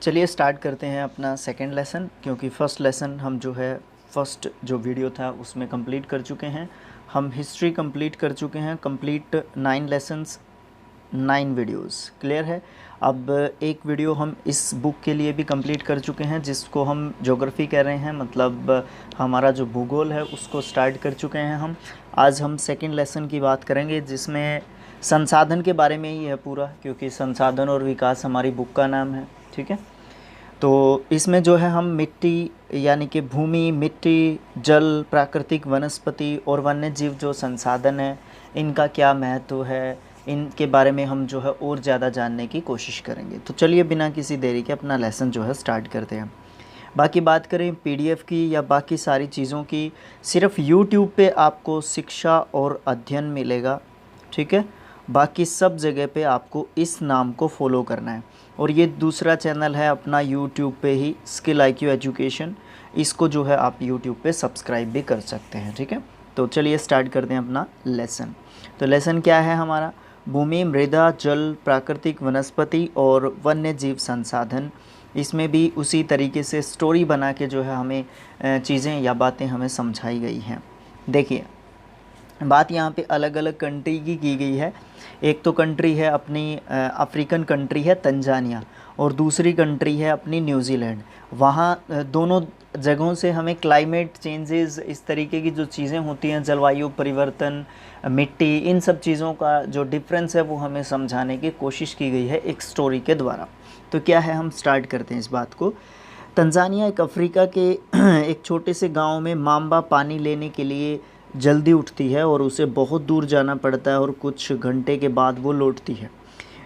चलिए स्टार्ट करते हैं अपना सेकंड लेसन, क्योंकि फ़र्स्ट लेसन हम फ़र्स्ट जो वीडियो था उसमें कंप्लीट कर चुके हैं। हम हिस्ट्री कंप्लीट कर चुके हैं, कंप्लीट 9 लेसन्स 9 वीडियोस क्लियर है। अब एक वीडियो हम इस बुक के लिए भी कंप्लीट कर चुके हैं, जिसको हम ज्योग्राफी कह रहे हैं, मतलब हमारा जो भूगोल है उसको स्टार्ट कर चुके हैं हम। आज हम सेकंड लेसन की बात करेंगे, जिसमें संसाधन के बारे में ही है पूरा, क्योंकि संसाधन और विकास हमारी बुक का नाम है। ठीक है, तो इसमें जो है हम मिट्टी यानी कि भूमि, मिट्टी, जल, प्राकृतिक वनस्पति और वन्य जीव जो संसाधन है, इनका क्या महत्व है, इनके बारे में हम जो है और ज़्यादा जानने की कोशिश करेंगे। तो चलिए बिना किसी देरी के अपना लेसन जो है स्टार्ट करते हैं। बाकी बात करें पीडीएफ की या बाकी सारी चीज़ों की, सिर्फ यूट्यूब पे आपको शिक्षा और अध्ययन मिलेगा। ठीक है, बाकी सब जगह पे आपको इस नाम को फॉलो करना है। और ये दूसरा चैनल है अपना यूट्यूब पे ही, स्किल IQ एजुकेशन, इसको जो है आप यूट्यूब पे सब्सक्राइब भी कर सकते हैं। ठीक है, तो चलिए स्टार्ट करते हैं अपना लेसन। तो लेसन क्या है हमारा? भूमि, मृदा, जल, प्राकृतिक वनस्पति और वन्य जीव संसाधन। इसमें भी उसी तरीके से स्टोरी बना के जो है हमें चीज़ें या बातें हमें समझाई गई हैं। देखिए, बात यहाँ पे अलग अलग कंट्री की गई है। एक तो कंट्री है अपनी अफ्रीकन कंट्री है तंजानिया, और दूसरी कंट्री है अपनी न्यूजीलैंड। वहाँ दोनों जगहों से हमें क्लाइमेट चेंजेस, इस तरीके की जो चीज़ें होती हैं, जलवायु परिवर्तन, मिट्टी, इन सब चीज़ों का जो डिफरेंस है वो हमें समझाने की कोशिश की गई है एक स्टोरी के द्वारा। तो क्या है, हम स्टार्ट करते हैं इस बात को। तंजानिया एक अफ्रीका के एक छोटे से गांव में माम्बा पानी लेने के लिए जल्दी उठती है और उसे बहुत दूर जाना पड़ता है और कुछ घंटे के बाद वो लौटती है।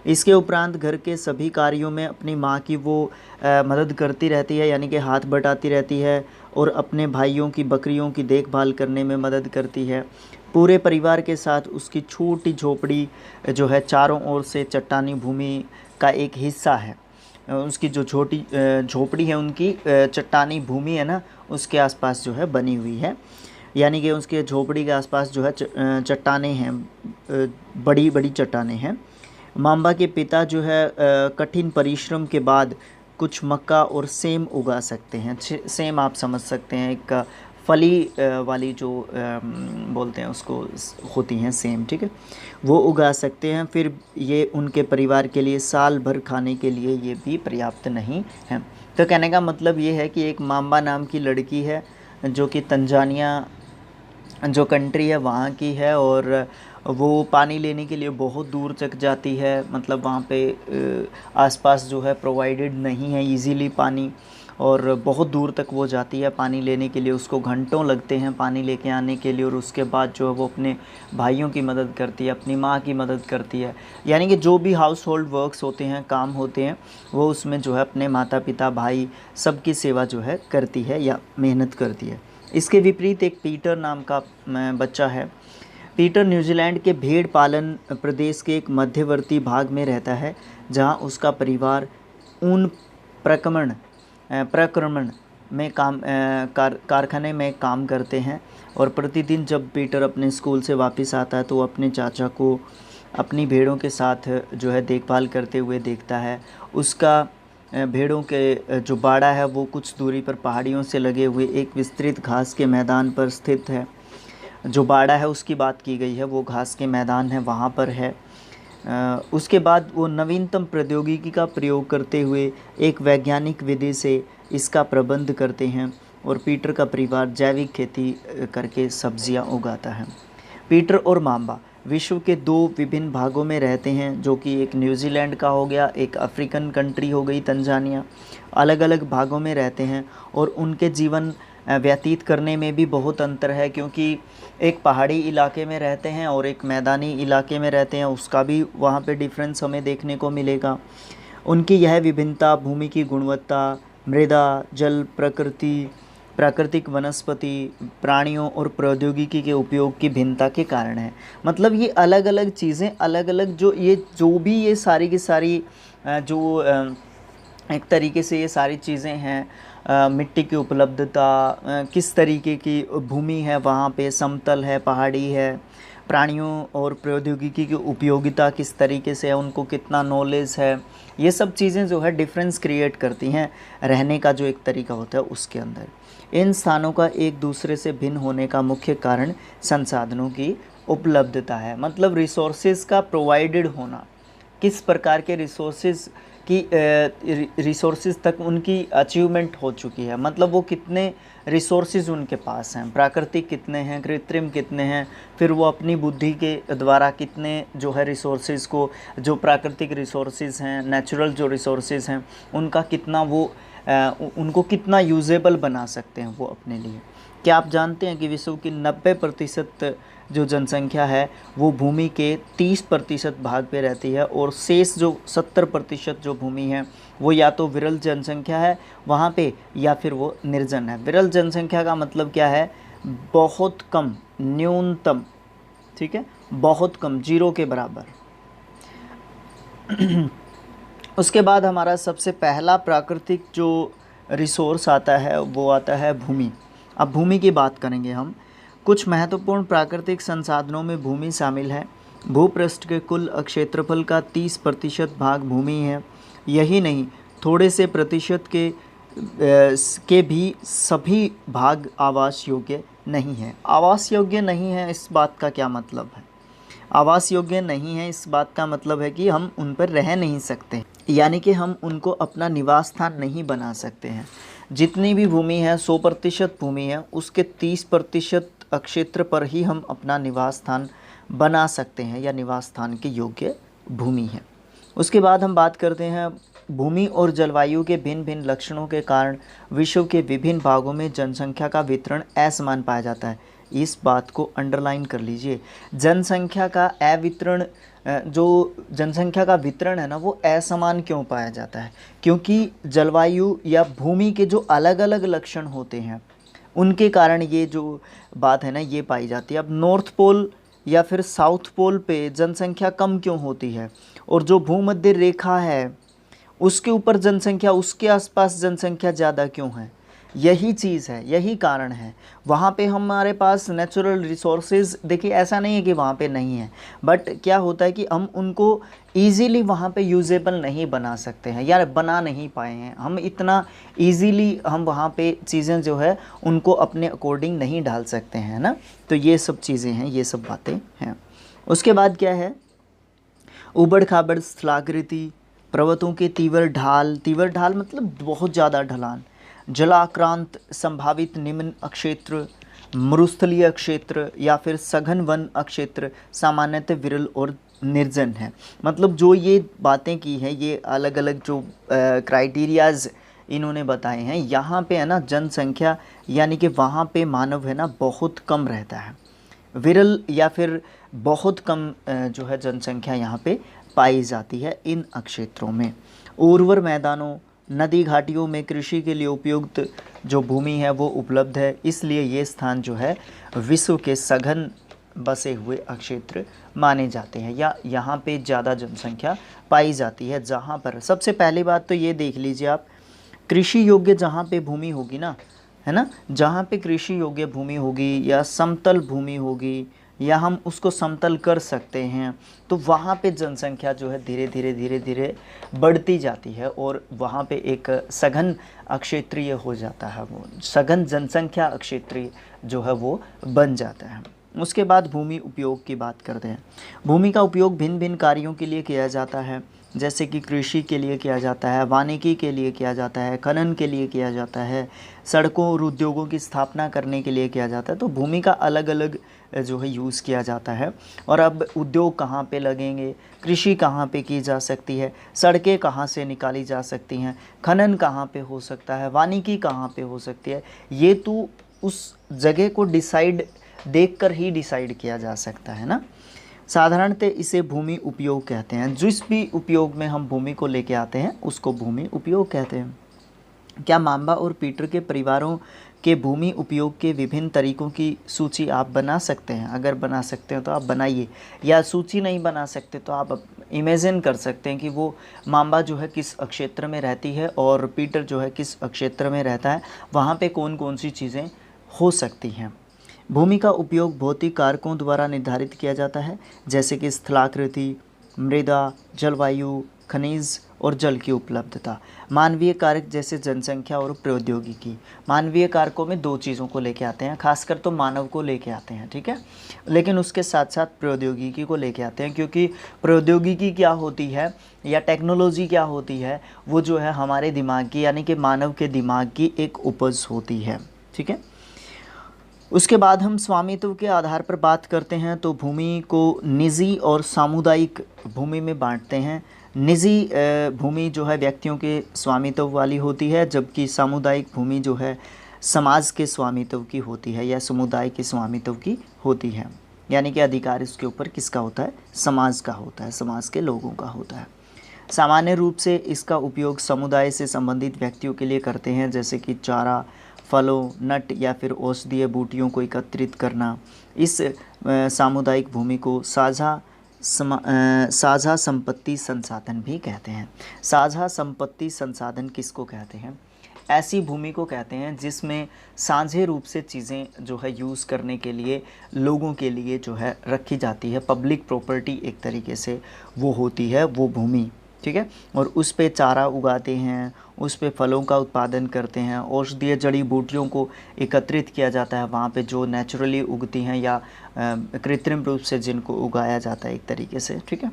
इसके उपरांत घर के सभी कार्यों में अपनी माँ की वो मदद करती रहती है, यानी कि हाथ बटाती रहती है, और अपने भाइयों की बकरियों की देखभाल करने में मदद करती है। पूरे परिवार के साथ उसकी छोटी झोपड़ी जो है चारों ओर से चट्टानी भूमि का एक हिस्सा है। उसकी जो छोटी झोपड़ी है, उनकी चट्टानी भूमि है ना, उसके आसपास जो है बनी हुई है, यानी कि उसके झोपड़ी के आसपास जो है चट्टानें हैं, बड़ी बड़ी चट्टानें हैं। माम्बा के पिता जो है कठिन परिश्रम के बाद कुछ मक्का और सेम उगा सकते हैं। सेम आप समझ सकते हैं, एक फली वाली जो बोलते हैं उसको होती हैं सेम। ठीक है, वो उगा सकते हैं। फिर ये उनके परिवार के लिए साल भर खाने के लिए ये भी पर्याप्त नहीं है। तो कहने का मतलब ये है कि एक माम्बा नाम की लड़की है जो कि तंजानिया जो कंट्री है वहाँ की है, और वो पानी लेने के लिए बहुत दूर तक जाती है। मतलब वहाँ पे आसपास जो है प्रोवाइडेड नहीं है इजीली पानी, और बहुत दूर तक वो जाती है पानी लेने के लिए। उसको घंटों लगते हैं पानी लेके आने के लिए, और उसके बाद जो है वो अपने भाइयों की मदद करती है, अपनी माँ की मदद करती है, यानी कि जो भी हाउस होल्ड वर्क्स होते हैं, काम होते हैं, वो उसमें जो है अपने माता पिता, भाई, सबकी सेवा जो है करती है या मेहनत करती है। इसके विपरीत एक पीटर नाम का बच्चा है। पीटर न्यूजीलैंड के भेड़ पालन प्रदेश के एक मध्यवर्ती भाग में रहता है, जहां उसका परिवार ऊन प्रक्रमण में कारखाने में काम करते हैं। और प्रतिदिन जब पीटर अपने स्कूल से वापस आता है तो वो अपने चाचा को अपनी भेड़ों के साथ जो है देखभाल करते हुए देखता है। उसका भेड़ों के जो बाड़ा है वो कुछ दूरी पर पहाड़ियों से लगे हुए एक विस्तृत घास के मैदान पर स्थित है। जो बाड़ा है उसकी बात की गई है, वो घास के मैदान है वहाँ पर है। उसके बाद वो नवीनतम प्रौद्योगिकी का प्रयोग करते हुए एक वैज्ञानिक विधि से इसका प्रबंध करते हैं, और पीटर का परिवार जैविक खेती करके सब्जियां उगाता है। पीटर और माम्बा विश्व के 2 विभिन्न भागों में रहते हैं, जो कि एक न्यूजीलैंड का हो गया, एक अफ्रीकन कंट्री हो गई तंजानिया। अलग अलग भागों में रहते हैं और उनके जीवन व्यतीत करने में भी बहुत अंतर है, क्योंकि एक पहाड़ी इलाके में रहते हैं और एक मैदानी इलाके में रहते हैं, उसका भी वहाँ पे डिफरेंस हमें देखने को मिलेगा। उनकी यह विभिन्नता भूमि की गुणवत्ता, मृदा, जल, प्राकृतिक वनस्पति, प्राणियों और प्रौद्योगिकी के उपयोग की भिन्नता के कारण है। मतलब ये अलग अलग चीज़ें, अलग अलग जो भी ये सारी की सारी जो एक तरीके से ये सारी चीज़ें हैं, मिट्टी की उपलब्धता, किस तरीके की भूमि है वहाँ पे, समतल है, पहाड़ी है, प्राणियों और प्रौद्योगिकी की उपयोगिता किस तरीके से है, उनको कितना नॉलेज है, ये सब चीज़ें जो है डिफरेंस क्रिएट करती हैं रहने का जो एक तरीका होता है उसके अंदर। इन स्थानों का एक दूसरे से भिन्न होने का मुख्य कारण संसाधनों की उपलब्धता है, मतलब रिसोर्सेज का प्रोवाइडेड होना, किस प्रकार के रिसोर्सेज तक उनकी अचीवमेंट हो चुकी है, मतलब वो कितने रिसोर्सेज उनके पास हैं, प्राकृतिक कितने हैं, कृत्रिम कितने हैं, फिर वो अपनी बुद्धि के द्वारा कितने जो है रिसोर्सेज को, जो प्राकृतिक रिसोर्सेज हैं, नेचुरल जो रिसोर्सेज हैं, उनका कितना वो उनको कितना यूजेबल बना सकते हैं वो अपने लिए। क्या आप जानते हैं कि विश्व की 90% जो जनसंख्या है वो भूमि के 30% भाग पे रहती है, और शेष जो 70% जो भूमि है वो या तो विरल जनसंख्या है वहाँ पे, या फिर वो निर्जन है। विरल जनसंख्या का मतलब क्या है? बहुत कम, न्यूनतम, ठीक है, बहुत कम, जीरो के बराबर। उसके बाद हमारा सबसे पहला प्राकृतिक जो रिसोर्स आता है वो आता है भूमि। अब भूमि की बात करेंगे हम। कुछ महत्वपूर्ण प्राकृतिक संसाधनों में भूमि शामिल है। भूपृष्ठ के कुल क्षेत्रफल का 30% भाग भूमि है। यही नहीं, थोड़े से प्रतिशत के भी सभी भाग आवास योग्य नहीं है। आवास योग्य नहीं है, इस बात का क्या मतलब है? आवास योग्य नहीं है इस बात का मतलब है कि हम उन पर रह नहीं सकते, यानी कि हम उनको अपना निवास स्थान नहीं बना सकते हैं। जितनी भी भूमि है, 100% भूमि है, उसके 30% क्षेत्र पर ही हम अपना निवास स्थान बना सकते हैं, या निवास स्थान के योग्य भूमि है। उसके बाद हम बात करते हैं भूमि और जलवायु के भिन्न भिन्न लक्षणों के कारण विश्व के विभिन्न भागों में जनसंख्या का वितरण असमान पाया जाता है। इस बात को अंडरलाइन कर लीजिए। जनसंख्या का अवितरण, जो जनसंख्या का वितरण है ना, वो असमान क्यों पाया जाता है? क्योंकि जलवायु या भूमि के जो अलग अलग लक्षण होते हैं उनके कारण ये जो बात है ना ये पाई जाती है। अब नॉर्थ पोल या फिर साउथ पोल पे जनसंख्या कम क्यों होती है, और जो भूमध्य रेखा है उसके ऊपर जनसंख्या, उसके आसपास जनसंख्या ज़्यादा क्यों है? यही चीज़ है, यही कारण है। वहाँ पे हमारे पास नेचुरल रिसोर्सेज, देखिए ऐसा नहीं है कि वहाँ पे नहीं है, बट क्या होता है कि हम उनको ईज़िली वहाँ पे यूजेबल नहीं बना सकते हैं, या बना नहीं पाए हैं हम इतना ईज़िली। हम वहाँ पे चीज़ें जो है उनको अपने अकॉर्डिंग नहीं डाल सकते हैं ना। तो ये सब चीज़ें हैं, ये सब बातें हैं। उसके बाद क्या है? उबड़ खाबड़ स्थलाकृति, पर्वतों के तीव्र ढाल, तीव्र ढाल मतलब बहुत ज़्यादा ढलान, जलाक्रांत संभावित निम्न क्षेत्र, मरुस्थलीय क्षेत्र या फिर सघन वन क्षेत्र सामान्यतः विरल और निर्जन है। मतलब जो ये बातें की हैं, ये अलग अलग जो क्राइटेरियाज इन्होंने बताए हैं, यहाँ पे है ना जनसंख्या, यानी कि वहाँ पे मानव है ना बहुत कम रहता है। विरल या फिर बहुत कम जो है जनसंख्या यहाँ पे पाई जाती है इन क्षेत्रों में। उर्वर मैदानों, नदी घाटियों में कृषि के लिए उपयुक्त जो भूमि है वो उपलब्ध है, इसलिए ये स्थान जो है विश्व के सघन बसे हुए क्षेत्र माने जाते हैं, या यहाँ पे ज़्यादा जनसंख्या पाई जाती है। जहाँ पर सबसे पहली बात तो ये देख लीजिए आप, कृषि योग्य जहाँ पे भूमि होगी ना, है ना, जहाँ पे कृषि योग्य भूमि होगी या समतल भूमि होगी, या हम उसको समतल कर सकते हैं, तो वहाँ पे जनसंख्या जो है धीरे धीरे धीरे धीरे बढ़ती जाती है, और वहाँ पे एक सघन क्षेत्रीय हो जाता है, वो सघन जनसंख्या क्षेत्रीय जो है वो बन जाता है। उसके बाद भूमि उपयोग की बात करते हैं। भूमि का उपयोग भिन्न भिन्न कार्यों के लिए किया जाता है, जैसे कि कृषि के लिए किया जाता है, वानिकी के लिए किया जाता है, खनन के लिए किया जाता है, सड़कों और उद्योगों की स्थापना करने के लिए किया जाता है। तो भूमि का अलग अलग जो है यूज़ किया जाता है। और अब उद्योग कहाँ पे लगेंगे, कृषि कहाँ पे की जा सकती है, सड़कें कहाँ से निकाली जा सकती हैं, खनन कहाँ पे हो सकता है, वानिकी कहाँ पे हो सकती है, ये तो उस जगह को देखकर ही डिसाइड किया जा सकता है ना। साधारणतः इसे भूमि उपयोग कहते हैं। जिस भी उपयोग में हम भूमि को लेके आते हैं उसको भूमि उपयोग कहते हैं। क्या मांबा और पीटर के परिवारों के भूमि उपयोग के विभिन्न तरीकों की सूची आप बना सकते हैं? अगर बना सकते हैं तो आप बनाइए, या सूची नहीं बना सकते तो आप इमेजिन कर सकते हैं कि वो मांबा जो है किस क्षेत्र में रहती है और पीटर जो है किस क्षेत्र में रहता है, वहाँ पे कौन कौन सी चीज़ें हो सकती हैं। भूमि का उपयोग भौतिक कारकों द्वारा निर्धारित किया जाता है, जैसे कि स्थलाकृति, मृदा, जलवायु, खनिज और जल की उपलब्धता। मानवीय कारक जैसे जनसंख्या और प्रौद्योगिकी। मानवीय कारकों में दो चीज़ों को लेके आते हैं, खासकर तो मानव को लेके आते हैं, ठीक है, लेकिन उसके साथ साथ प्रौद्योगिकी को लेके आते हैं, क्योंकि प्रौद्योगिकी क्या होती है या टेक्नोलॉजी क्या होती है, वो जो है हमारे दिमाग की यानी कि मानव के दिमाग की एक उपज होती है, ठीक है। उसके बाद हम स्वामित्व के आधार पर बात करते हैं तो भूमि को निजी और सामुदायिक भूमि में बांटते हैं। निजी भूमि जो है व्यक्तियों के स्वामित्व वाली होती है, जबकि सामुदायिक भूमि जो है समाज के स्वामित्व की होती है या समुदाय के स्वामित्व की होती है, यानी कि अधिकार इसके ऊपर किसका होता है, समाज का होता है, समाज के लोगों का होता है। सामान्य रूप से इसका उपयोग समुदाय से संबंधित व्यक्तियों के लिए करते हैं, जैसे कि चारा, फलों, नट या फिर औषधीय बूटियों को एकत्रित करना। इस सामुदायिक भूमि को साझा संपत्ति संसाधन भी कहते हैं। साझा संपत्ति संसाधन किसको कहते हैं? ऐसी भूमि को कहते हैं जिसमें साझे रूप से चीज़ें जो है यूज़ करने के लिए लोगों के लिए जो है रखी जाती है, पब्लिक प्रॉपर्टी एक तरीके से वो होती है वो भूमि, ठीक है। और उस पे चारा उगाते हैं, उस पे फलों का उत्पादन करते हैं, औषधीय जड़ी बूटियों को एकत्रित किया जाता है वहाँ पे जो नेचुरली उगती हैं या कृत्रिम रूप से जिनको उगाया जाता है एक तरीके से, ठीक है।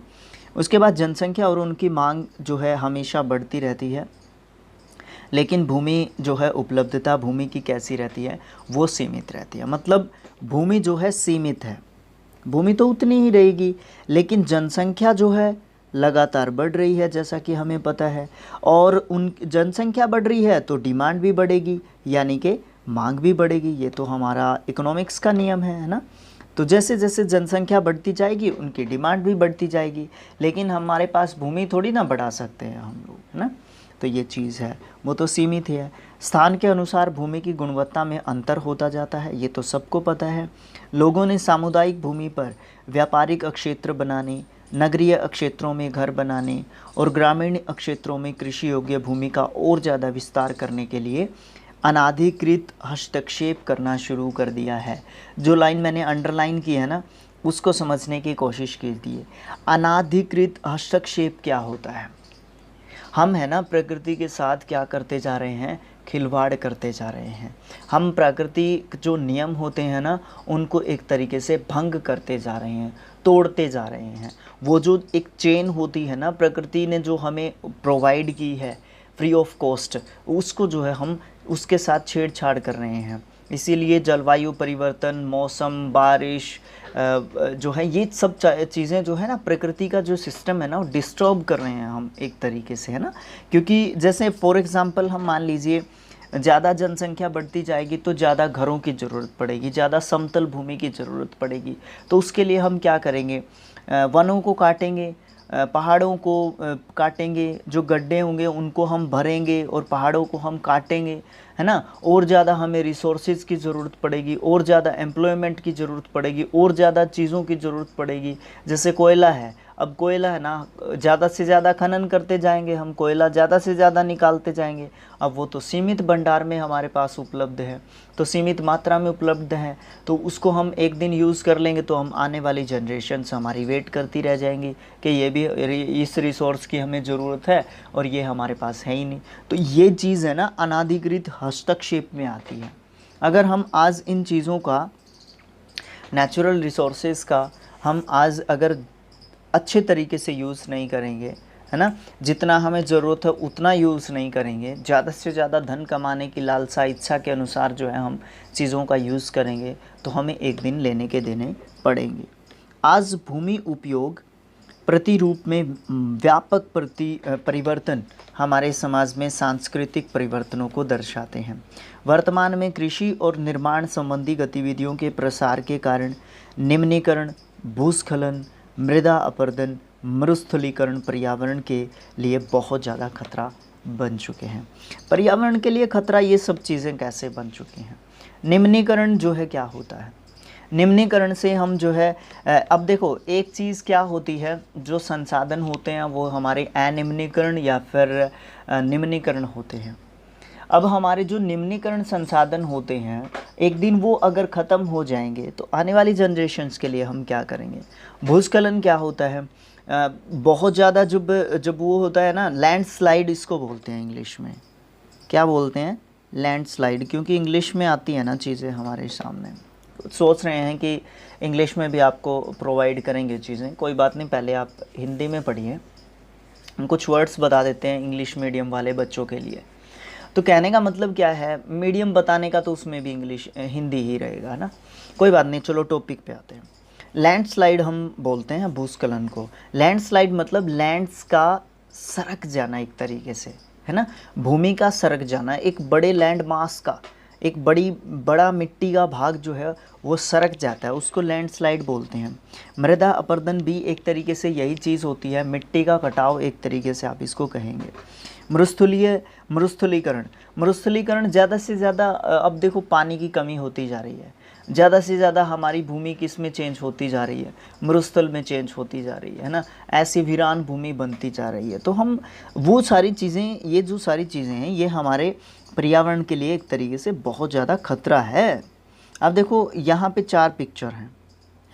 उसके बाद जनसंख्या और उनकी मांग जो है हमेशा बढ़ती रहती है, लेकिन भूमि जो है उपलब्धता भूमि की कैसी रहती है, वो सीमित रहती है। मतलब भूमि जो है सीमित है, भूमि तो उतनी ही रहेगी, लेकिन जनसंख्या जो है लगातार बढ़ रही है जैसा कि हमें पता है, और उन जनसंख्या बढ़ रही है तो डिमांड भी बढ़ेगी, यानी कि मांग भी बढ़ेगी। ये तो हमारा इकोनॉमिक्स का नियम है ना। तो जैसे जैसे जनसंख्या बढ़ती जाएगी उनकी डिमांड भी बढ़ती जाएगी, लेकिन हमारे पास भूमि थोड़ी ना बढ़ा सकते हैं हम लोग, है ना। तो ये चीज़ है वो तो सीमित है। स्थान के अनुसार भूमि की गुणवत्ता में अंतर होता जाता है, ये तो सबको पता है। लोगों ने सामुदायिक भूमि पर व्यापारिक क्षेत्र बनाने, नगरीय क्षेत्रों में घर बनाने और ग्रामीण क्षेत्रों में कृषि योग्य भूमि का और ज़्यादा विस्तार करने के लिए अनाधिकृत हस्तक्षेप करना शुरू कर दिया है। जो लाइन मैंने अंडरलाइन की है ना, उसको समझने की कोशिश कीजिए। अनाधिकृत हस्तक्षेप क्या होता है? हम है ना प्रकृति के साथ क्या करते जा रहे हैं, खिलवाड़ करते जा रहे हैं। हम प्राकृतिक जो नियम होते हैं ना उनको एक तरीके से भंग करते जा रहे हैं, तोड़ते जा रहे हैं। वो जो एक चेन होती है ना प्रकृति ने जो हमें प्रोवाइड की है फ्री ऑफ कॉस्ट, उसको जो है हम उसके साथ छेड़छाड़ कर रहे हैं। इसीलिए जलवायु परिवर्तन, मौसम, बारिश जो है ये सब चीज़ें जो है ना प्रकृति का जो सिस्टम है ना वो डिस्टर्ब कर रहे हैं हम एक तरीके से, है ना। क्योंकि जैसे फॉर एग्ज़ाम्पल हम मान लीजिए ज़्यादा जनसंख्या बढ़ती जाएगी तो ज़्यादा घरों की ज़रूरत पड़ेगी, ज़्यादा समतल भूमि की ज़रूरत पड़ेगी। तो उसके लिए हम क्या करेंगे, वनों को काटेंगे, पहाड़ों को काटेंगे, जो गड्ढे होंगे उनको हम भरेंगे और पहाड़ों को हम काटेंगे, है ना। और ज़्यादा हमें रिसोर्सेज की ज़रूरत पड़ेगी, और ज़्यादा एम्प्लॉयमेंट की ज़रूरत पड़ेगी, और ज़्यादा चीज़ों की ज़रूरत पड़ेगी। जैसे कोयला है, अब कोयला है ना ज़्यादा से ज़्यादा खनन करते जाएंगे हम, कोयला ज़्यादा से ज़्यादा निकालते जाएंगे। अब वो तो सीमित भंडार में हमारे पास उपलब्ध है, तो सीमित मात्रा में उपलब्ध है, तो उसको हम एक दिन यूज़ कर लेंगे तो हम आने वाली जनरेशन्स हमारी वेट करती रह जाएंगी कि ये भी इस रिसोर्स की हमें ज़रूरत है और ये हमारे पास है ही नहीं। तो ये चीज़ है ना अनाधिकृत हस्तक्षेप में आती है। अगर हम आज इन चीज़ों का, नेचुरल रिसोर्सेज का हम आज अगर अच्छे तरीके से यूज़ नहीं करेंगे, है ना, जितना हमें ज़रूरत है उतना यूज़ नहीं करेंगे, ज़्यादा से ज़्यादा धन कमाने की लालसा इच्छा के अनुसार जो है हम चीज़ों का यूज़ करेंगे तो हमें एक दिन लेने के देने पड़ेंगे। आज भूमि उपयोग प्रतिरूप में व्यापक परिवर्तन हमारे समाज में सांस्कृतिक परिवर्तनों को दर्शाते हैं। वर्तमान में कृषि और निर्माण संबंधी गतिविधियों के प्रसार के कारण निम्नीकरण, भूस्खलन, मृदा अपरदन, मरुस्थलीकरण पर्यावरण के लिए बहुत ज़्यादा खतरा बन चुके हैं। पर्यावरण के लिए खतरा ये सब चीज़ें कैसे बन चुकी हैं? निम्नीकरण जो है क्या होता है? निम्नीकरण से हम जो है अब देखो एक चीज़ क्या होती है, जो संसाधन होते हैं वो हमारे अनिम्नीकरण या फिर निम्नीकरण होते हैं। अब हमारे जो निम्नीकरण संसाधन होते हैं एक दिन वो अगर ख़त्म हो जाएंगे तो आने वाली जनरेशन्स के लिए हम क्या करेंगे। भूस्खलन क्या होता है, बहुत ज़्यादा जब जब वो होता है ना, लैंडस्लाइड इसको बोलते हैं इंग्लिश में। क्या बोलते हैं? लैंडस्लाइड, क्योंकि इंग्लिश में आती है ना चीज़ें हमारे सामने। सोच रहे हैं कि इंग्लिश में भी आपको प्रोवाइड करेंगे चीज़ें, कोई बात नहीं, पहले आप हिंदी में पढ़िए। कुछ वर्ड्स बता देते हैं इंग्लिश मीडियम वाले बच्चों के लिए। तो कहने का मतलब क्या है, मीडियम बताने का तो उसमें भी इंग्लिश हिंदी ही रहेगा ना, कोई बात नहीं। चलो टॉपिक पे आते हैं। लैंडस्लाइड हम बोलते हैं भूस्खलन को। लैंडस्लाइड मतलब लैंड्स का सरक जाना एक तरीके से, है ना, भूमि का सरक जाना, एक बड़े लैंड मास का, एक बड़ा मिट्टी का भाग जो है वो सरक जाता है, उसको लैंडस्लाइड बोलते हैं। मृदा अपरदन भी एक तरीके से यही चीज़ होती है, मिट्टी का कटाव एक तरीके से आप इसको कहेंगे। मरुस्थलीकरण ज़्यादा से ज़्यादा, अब देखो पानी की कमी होती जा रही है, ज़्यादा से ज़्यादा हमारी भूमि किस में चेंज होती जा रही है, मरुस्थल में चेंज होती जा रही है ना, ऐसी वीरान भूमि बनती जा रही है। तो हम वो सारी चीज़ें, ये जो सारी चीज़ें हैं ये हमारे पर्यावरण के लिए एक तरीके से बहुत ज़्यादा खतरा है। अब देखो यहाँ पे 4 पिक्चर हैं,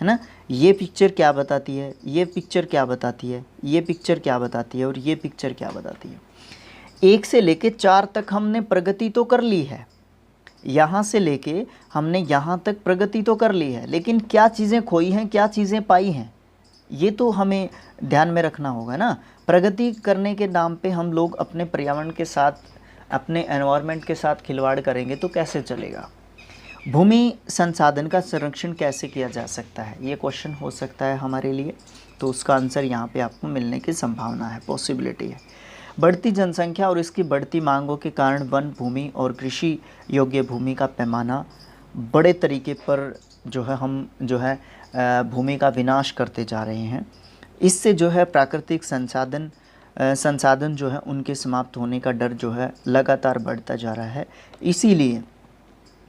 है ना, ये पिक्चर क्या बताती है, ये पिक्चर क्या बताती है, ये पिक्चर क्या बताती है और ये पिक्चर क्या बताती है। 1 से लेके 4 तक हमने प्रगति तो कर ली है, यहाँ से लेके हमने यहाँ तक प्रगति तो कर ली है, लेकिन क्या चीज़ें खोई हैं, क्या चीज़ें पाई हैं, ये तो हमें ध्यान में रखना होगा ना। प्रगति करने के नाम पे हम लोग अपने पर्यावरण के साथ, अपने एनवायरनमेंट के साथ खिलवाड़ करेंगे तो कैसे चलेगा। भूमि संसाधन का संरक्षण कैसे किया जा सकता है, ये क्वेश्चन हो सकता है हमारे लिए, तो उसका आंसर यहाँ पे आपको मिलने की संभावना है, पॉसिबिलिटी है। बढ़ती जनसंख्या और इसकी बढ़ती मांगों के कारण वन भूमि और कृषि योग्य भूमि का पैमाना बड़े तरीके पर जो है हम जो है भूमि का विनाश करते जा रहे हैं। इससे जो है प्राकृतिक संसाधन जो है उनके समाप्त होने का डर जो है लगातार बढ़ता जा रहा है। इसीलिए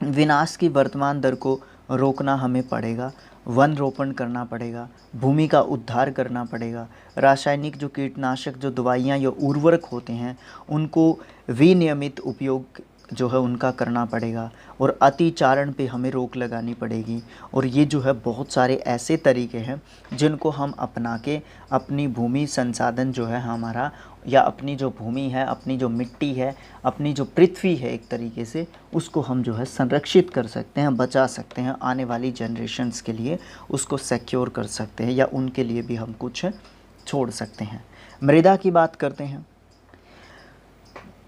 विनाश की वर्तमान दर को रोकना हमें पड़ेगा, वन रोपण करना पड़ेगा, भूमि का उद्धार करना पड़ेगा, रासायनिक जो कीटनाशक, जो दवाइयाँ या उर्वरक होते हैं उनको विनियमित उपयोग जो है उनका करना पड़ेगा, और अतिचारण पे हमें रोक लगानी पड़ेगी। और ये जो है बहुत सारे ऐसे तरीके हैं जिनको हम अपना के अपनी भूमि संसाधन जो है हमारा, या अपनी जो भूमि है, अपनी जो मिट्टी है, अपनी जो पृथ्वी है एक तरीके से, उसको हम जो है संरक्षित कर सकते हैं, बचा सकते हैं, आने वाली जनरेशन्स के लिए उसको सिक्योर कर सकते हैं, या उनके लिए भी हम कुछ छोड़ सकते हैं। मृदा की बात करते हैं।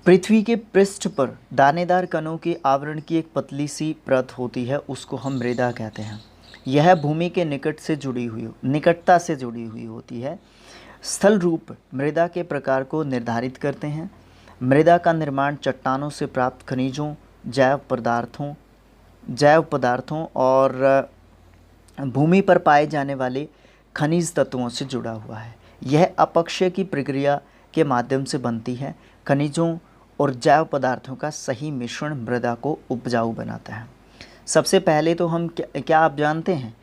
पृथ्वी के पृष्ठ पर दानेदार कणों के आवरण की एक पतली सी परत होती है, उसको हम मृदा कहते हैं। यह भूमि के निकटता से जुड़ी हुई होती है। स्थल रूप मृदा के प्रकार को निर्धारित करते हैं। मृदा का निर्माण चट्टानों से प्राप्त खनिजों, जैव पदार्थों और भूमि पर पाए जाने वाले खनिज तत्वों से जुड़ा हुआ है। यह अपक्षय की प्रक्रिया के माध्यम से बनती है। खनिजों और जैव पदार्थों का सही मिश्रण मृदा को उपजाऊ बनाता है। सबसे पहले तो हम क्या आप जानते हैं,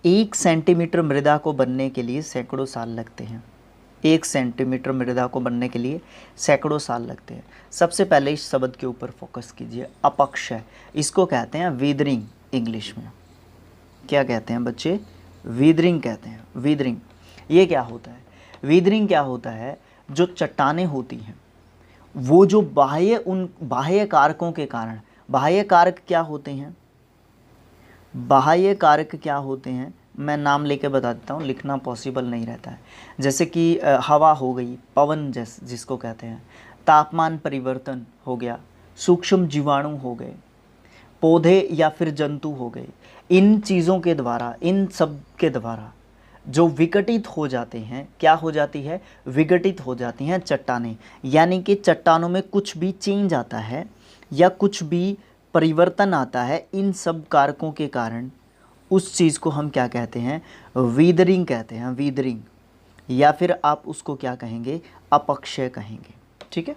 1 सेंटीमीटर मृदा को बनने के लिए सैकड़ों साल लगते हैं। 1 सेंटीमीटर मृदा को बनने के लिए सैकड़ों साल लगते हैं। सबसे पहले इस शब्द के ऊपर फोकस कीजिए, अपक्षय। इसको कहते हैं वीदरिंग, इंग्लिश में क्या कहते हैं बच्चे, वीदरिंग कहते हैं। वीदरिंग ये क्या होता है? वीदरिंग क्या होता है, जो चट्टानें होती हैं वो जो बाह्य कारकों के कारण, बाह्य कारक क्या होते हैं, बाह्य कारक क्या होते हैं, मैं नाम लेके बता देता हूँ, लिखना पॉसिबल नहीं रहता है। जैसे कि हवा हो गई, पवन जिसको कहते हैं, तापमान परिवर्तन हो गया, सूक्ष्म जीवाणु हो गए, पौधे या फिर जंतु हो गए। इन चीज़ों के द्वारा, इन सब के द्वारा जो विघटित हो जाते हैं, क्या हो जाती है, विघटित हो जाती हैं चट्टानें। यानी कि चट्टानों में कुछ भी चेंज आता है या कुछ भी परिवर्तन आता है, इन सब कारकों के कारण उस चीज़ को हम क्या कहते हैं, वीदरिंग कहते हैं, वीदरिंग। या फिर आप उसको क्या कहेंगे, अपक्षय कहेंगे। ठीक है।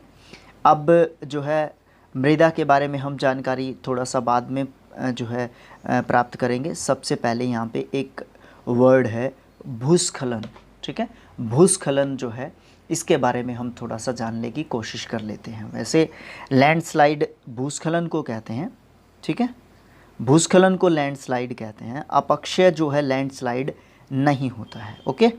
अब जो है मृदा के बारे में हम जानकारी थोड़ा सा बाद में जो है प्राप्त करेंगे। सबसे पहले यहाँ पे एक वर्ड है भूस्खलन। ठीक है। भूस्खलन जो है इसके बारे में हम थोड़ा सा जानने की कोशिश कर लेते हैं। वैसे लैंडस्लाइड भूस्खलन को कहते हैं, ठीक है, भूस्खलन को लैंडस्लाइड कहते हैं। अपक्षय जो है लैंडस्लाइड नहीं होता है। ओके,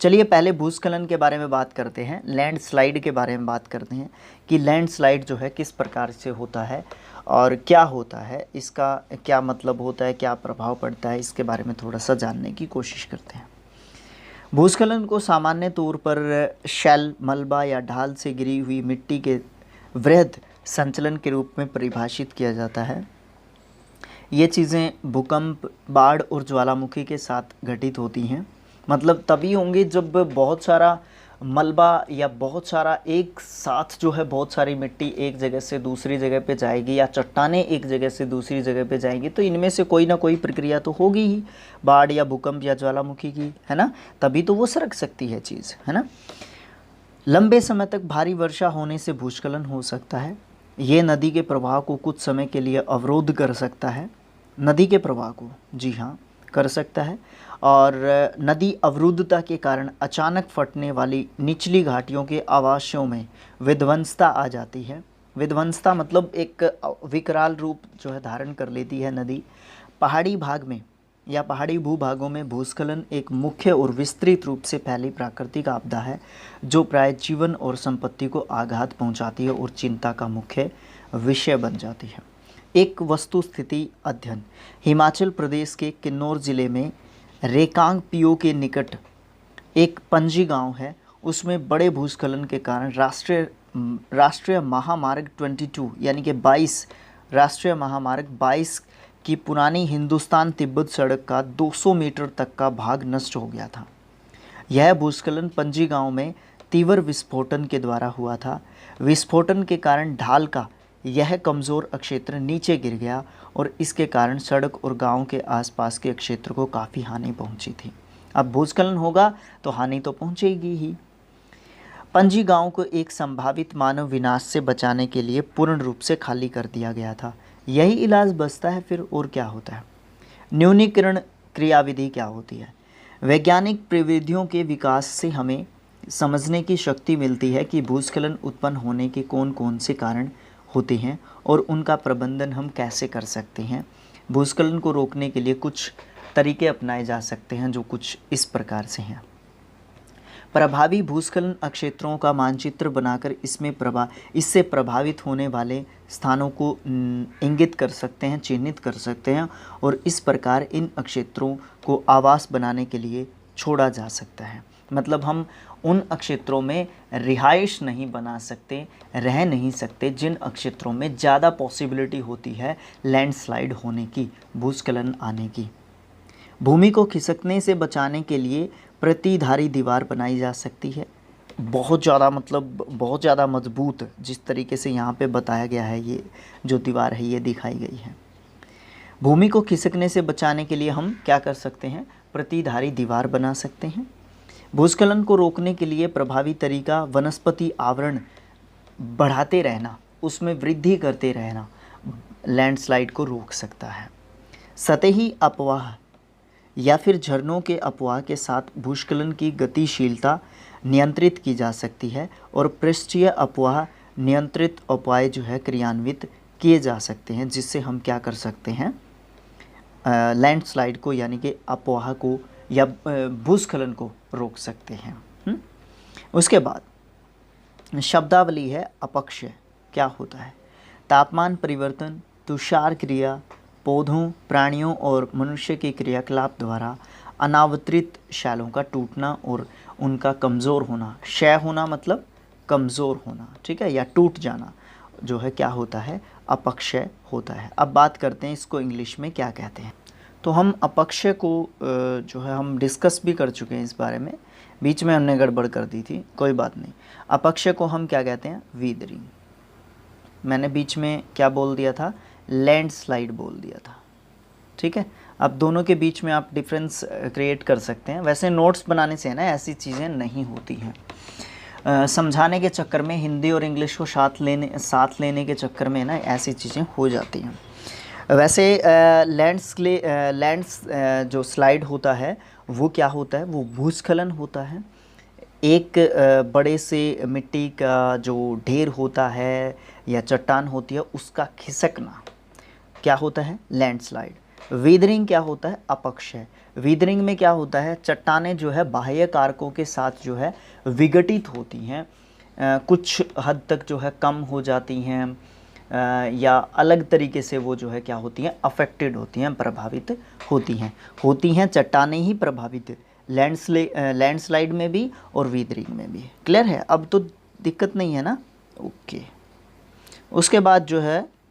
चलिए पहले भूस्खलन के बारे में बात करते हैं, लैंडस्लाइड के बारे में बात करते हैं कि लैंडस्लाइड जो है किस प्रकार से होता है और क्या होता है, इसका क्या मतलब होता है, क्या प्रभाव पड़ता है, इसके बारे में थोड़ा सा जानने की कोशिश करते हैं। भूस्खलन को सामान्य तौर पर शैल, मलबा या ढाल से गिरी हुई मिट्टी के वृहद संचलन के रूप में परिभाषित किया जाता है। ये चीज़ें भूकंप, बाढ़ और ज्वालामुखी के साथ घटित होती हैं। मतलब तभी होंगे जब बहुत सारा मलबा या बहुत सारा एक साथ जो है बहुत सारी मिट्टी एक जगह से दूसरी जगह पे जाएगी या चट्टानें एक जगह से दूसरी जगह पे जाएंगी, तो इनमें से कोई ना कोई प्रक्रिया तो होगी ही, बाढ़ या भूकंप या ज्वालामुखी की, है ना, तभी तो वो सरक सकती है चीज़, है ना। लंबे समय तक भारी वर्षा होने से भूस्खलन हो सकता है। ये नदी के प्रवाह को कुछ समय के लिए अवरोध कर सकता है, नदी के प्रवाह को, जी हाँ, कर सकता है। और नदी अवरुद्धता के कारण अचानक फटने वाली निचली घाटियों के आवासों में विध्वंसता आ जाती है। विध्वंसता मतलब एक विकराल रूप जो है धारण कर लेती है नदी। पहाड़ी भाग में या पहाड़ी भूभागों में भूस्खलन एक मुख्य और विस्तृत रूप से फैली प्राकृतिक आपदा है जो प्राय जीवन और संपत्ति को आघात पहुंचाती है और चिंता का मुख्य विषय बन जाती है। एक वस्तुस्थिति अध्ययन। हिमाचल प्रदेश के किन्नौर ज़िले में रेकांग पियो के निकट एक पंजी गांव है, उसमें बड़े भूस्खलन के कारण राष्ट्रीय महामार्ग 22 यानी कि 22 राष्ट्रीय महामार्ग 22 की पुरानी हिंदुस्तान तिब्बत सड़क का 200 मीटर तक का भाग नष्ट हो गया था। यह भूस्खलन पंजी गांव में तीव्र विस्फोटन के द्वारा हुआ था। विस्फोटन के कारण ढाल का यह कमज़ोर क्षेत्र नीचे गिर गया और इसके कारण सड़क और गांव के आसपास के क्षेत्र को काफ़ी हानि पहुंची थी। अब भूस्खलन होगा तो हानि तो पहुंचेगी ही। पंजी गांव को एक संभावित मानव विनाश से बचाने के लिए पूर्ण रूप से खाली कर दिया गया था। यही इलाज बचता है फिर, और क्या होता है। न्यूनीकरण क्रियाविधि क्या होती है। वैज्ञानिक प्रविधियों के विकास से हमें समझने की शक्ति मिलती है कि भूस्खलन उत्पन्न होने के कौन कौन से कारण होते हैं और उनका प्रबंधन हम कैसे कर सकते हैं। भूस्खलन को रोकने के लिए कुछ तरीके अपनाए जा सकते हैं जो कुछ इस प्रकार से हैं। प्रभावी भूस्खलन क्षेत्रों का मानचित्र बनाकर इससे प्रभावित होने वाले स्थानों को इंगित कर सकते हैं, चिन्हित कर सकते हैं और इस प्रकार इन क्षेत्रों को आवास बनाने के लिए छोड़ा जा सकता है। मतलब हम उन क्षेत्रों में रिहाइश नहीं बना सकते, रह नहीं सकते जिन क्षेत्रों में ज़्यादा पॉसिबिलिटी होती है लैंडस्लाइड होने की, भूस्खलन आने की। भूमि को खिसकने से बचाने के लिए प्रतिधारी दीवार बनाई जा सकती है, बहुत ज़्यादा, मतलब बहुत ज़्यादा मजबूत, जिस तरीके से यहाँ पे बताया गया है, ये जो दीवार है ये दिखाई गई है। भूमि को खिसकने से बचाने के लिए हम क्या कर सकते हैं, प्रतिधारी दीवार बना सकते हैं। भूस्खलन को रोकने के लिए प्रभावी तरीका वनस्पति आवरण बढ़ाते रहना, उसमें वृद्धि करते रहना लैंडस्लाइड को रोक सकता है। सतही अपवाह या फिर झरनों के अपवाह के साथ भूस्खलन की गतिशीलता नियंत्रित की जा सकती है और पृष्ठीय अपवाह नियंत्रित उपाय जो है क्रियान्वित किए जा सकते हैं, जिससे हम क्या कर सकते हैं, लैंडस्लाइड को यानी कि अपवाह को या भूस्खलन को रोक सकते हैं। उसके बाद शब्दावली है अपक्षय क्या होता है। तापमान परिवर्तन, तुषार क्रिया, पौधों, प्राणियों और मनुष्य के क्रियाकलाप द्वारा अनावृत शैलों का टूटना और उनका कमज़ोर होना। क्षय होना मतलब कमज़ोर होना, ठीक है, या टूट जाना जो है क्या होता है, अपक्षय होता है। अब बात करते हैं इसको इंग्लिश में क्या कहते हैं। तो हम अपक्षय को जो है हम डिस्कस भी कर चुके हैं इस बारे में, बीच में हमने गड़बड़ कर दी थी, कोई बात नहीं। अपक्षय को हम क्या कहते हैं, वीदरिंग। मैंने बीच में क्या बोल दिया था, लैंडस्लाइड बोल दिया था, ठीक है। अब दोनों के बीच में आप डिफरेंस क्रिएट कर सकते हैं। वैसे नोट्स बनाने से है ना ऐसी चीज़ें नहीं होती हैं, समझाने के चक्कर में हिंदी और इंग्लिश को साथ लेने के चक्कर में ना ऐसी चीज़ें हो जाती हैं। वैसे लैंड्स जो स्लाइड होता है वो क्या होता है, वो भूस्खलन होता है। एक बड़े से मिट्टी का जो ढेर होता है या चट्टान होती है उसका खिसकना क्या होता है? लैंडस्लाइड। वीदरिंग क्या होता है? अपक्षय। वीदरिंग में क्या होता है? चट्टानें जो है बाह्य कारकों के साथ जो है विघटित होती हैं, कुछ हद तक जो है कम हो जाती हैं, या अलग तरीके से वो जो है क्या होती हैं? अफेक्टेड होती हैं, प्रभावित होती हैं चट्टानें ही प्रभावित, लैंडस्लाइड में भी और वीदरिंग में भी। क्लियर है? अब तो दिक्कत नहीं है ना? ओके। उसके बाद जो है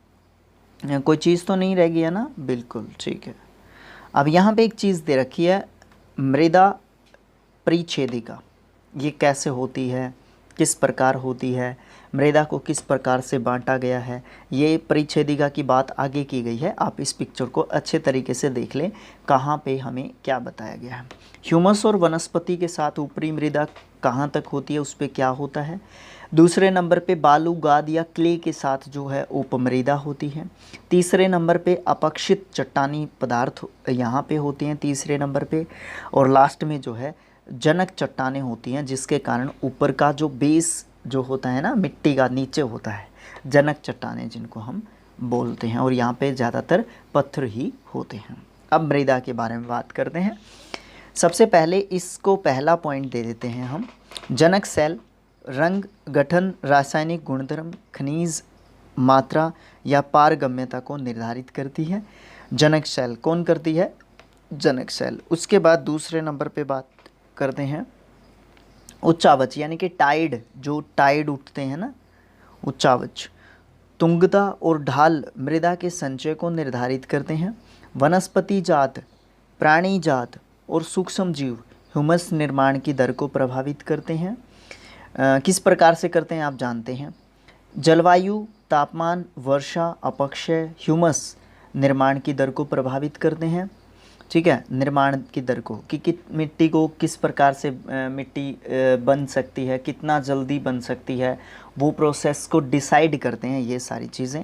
कोई चीज़ तो नहीं रह गई है ना? बिल्कुल ठीक है। अब यहाँ पे एक चीज़ दे रखी है, मृदा परिच्छेदिका। ये कैसे होती है, किस प्रकार होती है, मृदा को किस प्रकार से बांटा गया है, ये परिच्छेदिका की बात आगे की गई है। आप इस पिक्चर को अच्छे तरीके से देख लें, कहाँ पे हमें क्या बताया गया है। ह्यूमस और वनस्पति के साथ ऊपरी मृदा कहाँ तक होती है, उस पर क्या होता है। दूसरे नंबर पे बालू, गाद या क्ले के साथ जो है उपमृदा होती है। तीसरे नंबर पे अपक्षित चट्टानी पदार्थ यहाँ पे होते हैं तीसरे नंबर पे। और लास्ट में जो है जनक चट्टानें होती हैं, जिसके कारण ऊपर का जो बेस जो होता है ना मिट्टी का नीचे होता है, जनक चट्टानें जिनको हम बोलते हैं। और यहाँ पे ज़्यादातर पत्थर ही होते हैं। अब मृदा के बारे में बात करते हैं। सबसे पहले इसको पहला पॉइंट दे देते हैं हम। जनक सेल रंग, गठन, रासायनिक गुणधर्म, खनिज मात्रा या पारगम्यता को निर्धारित करती है। जनक सेल कौन करती है? जनक सेल। उसके बाद दूसरे नंबर पे बात करते हैं उच्चावच, यानी कि टाइड, जो टाइड उठते हैं ना, उच्चावच। तुंगता और ढाल मृदा के संचय को निर्धारित करते हैं। वनस्पति जात, प्राणी जात और सूक्ष्म जीव ह्यूमस निर्माण की दर को प्रभावित करते हैं। किस प्रकार से करते हैं आप जानते हैं। जलवायु, तापमान, वर्षा, अपक्षय ह्यूमस निर्माण की दर को प्रभावित करते हैं। ठीक है, निर्माण की दर को कि मिट्टी को किस प्रकार से मिट्टी बन सकती है, कितना जल्दी बन सकती है, वो प्रोसेस को डिसाइड करते हैं ये सारी चीज़ें।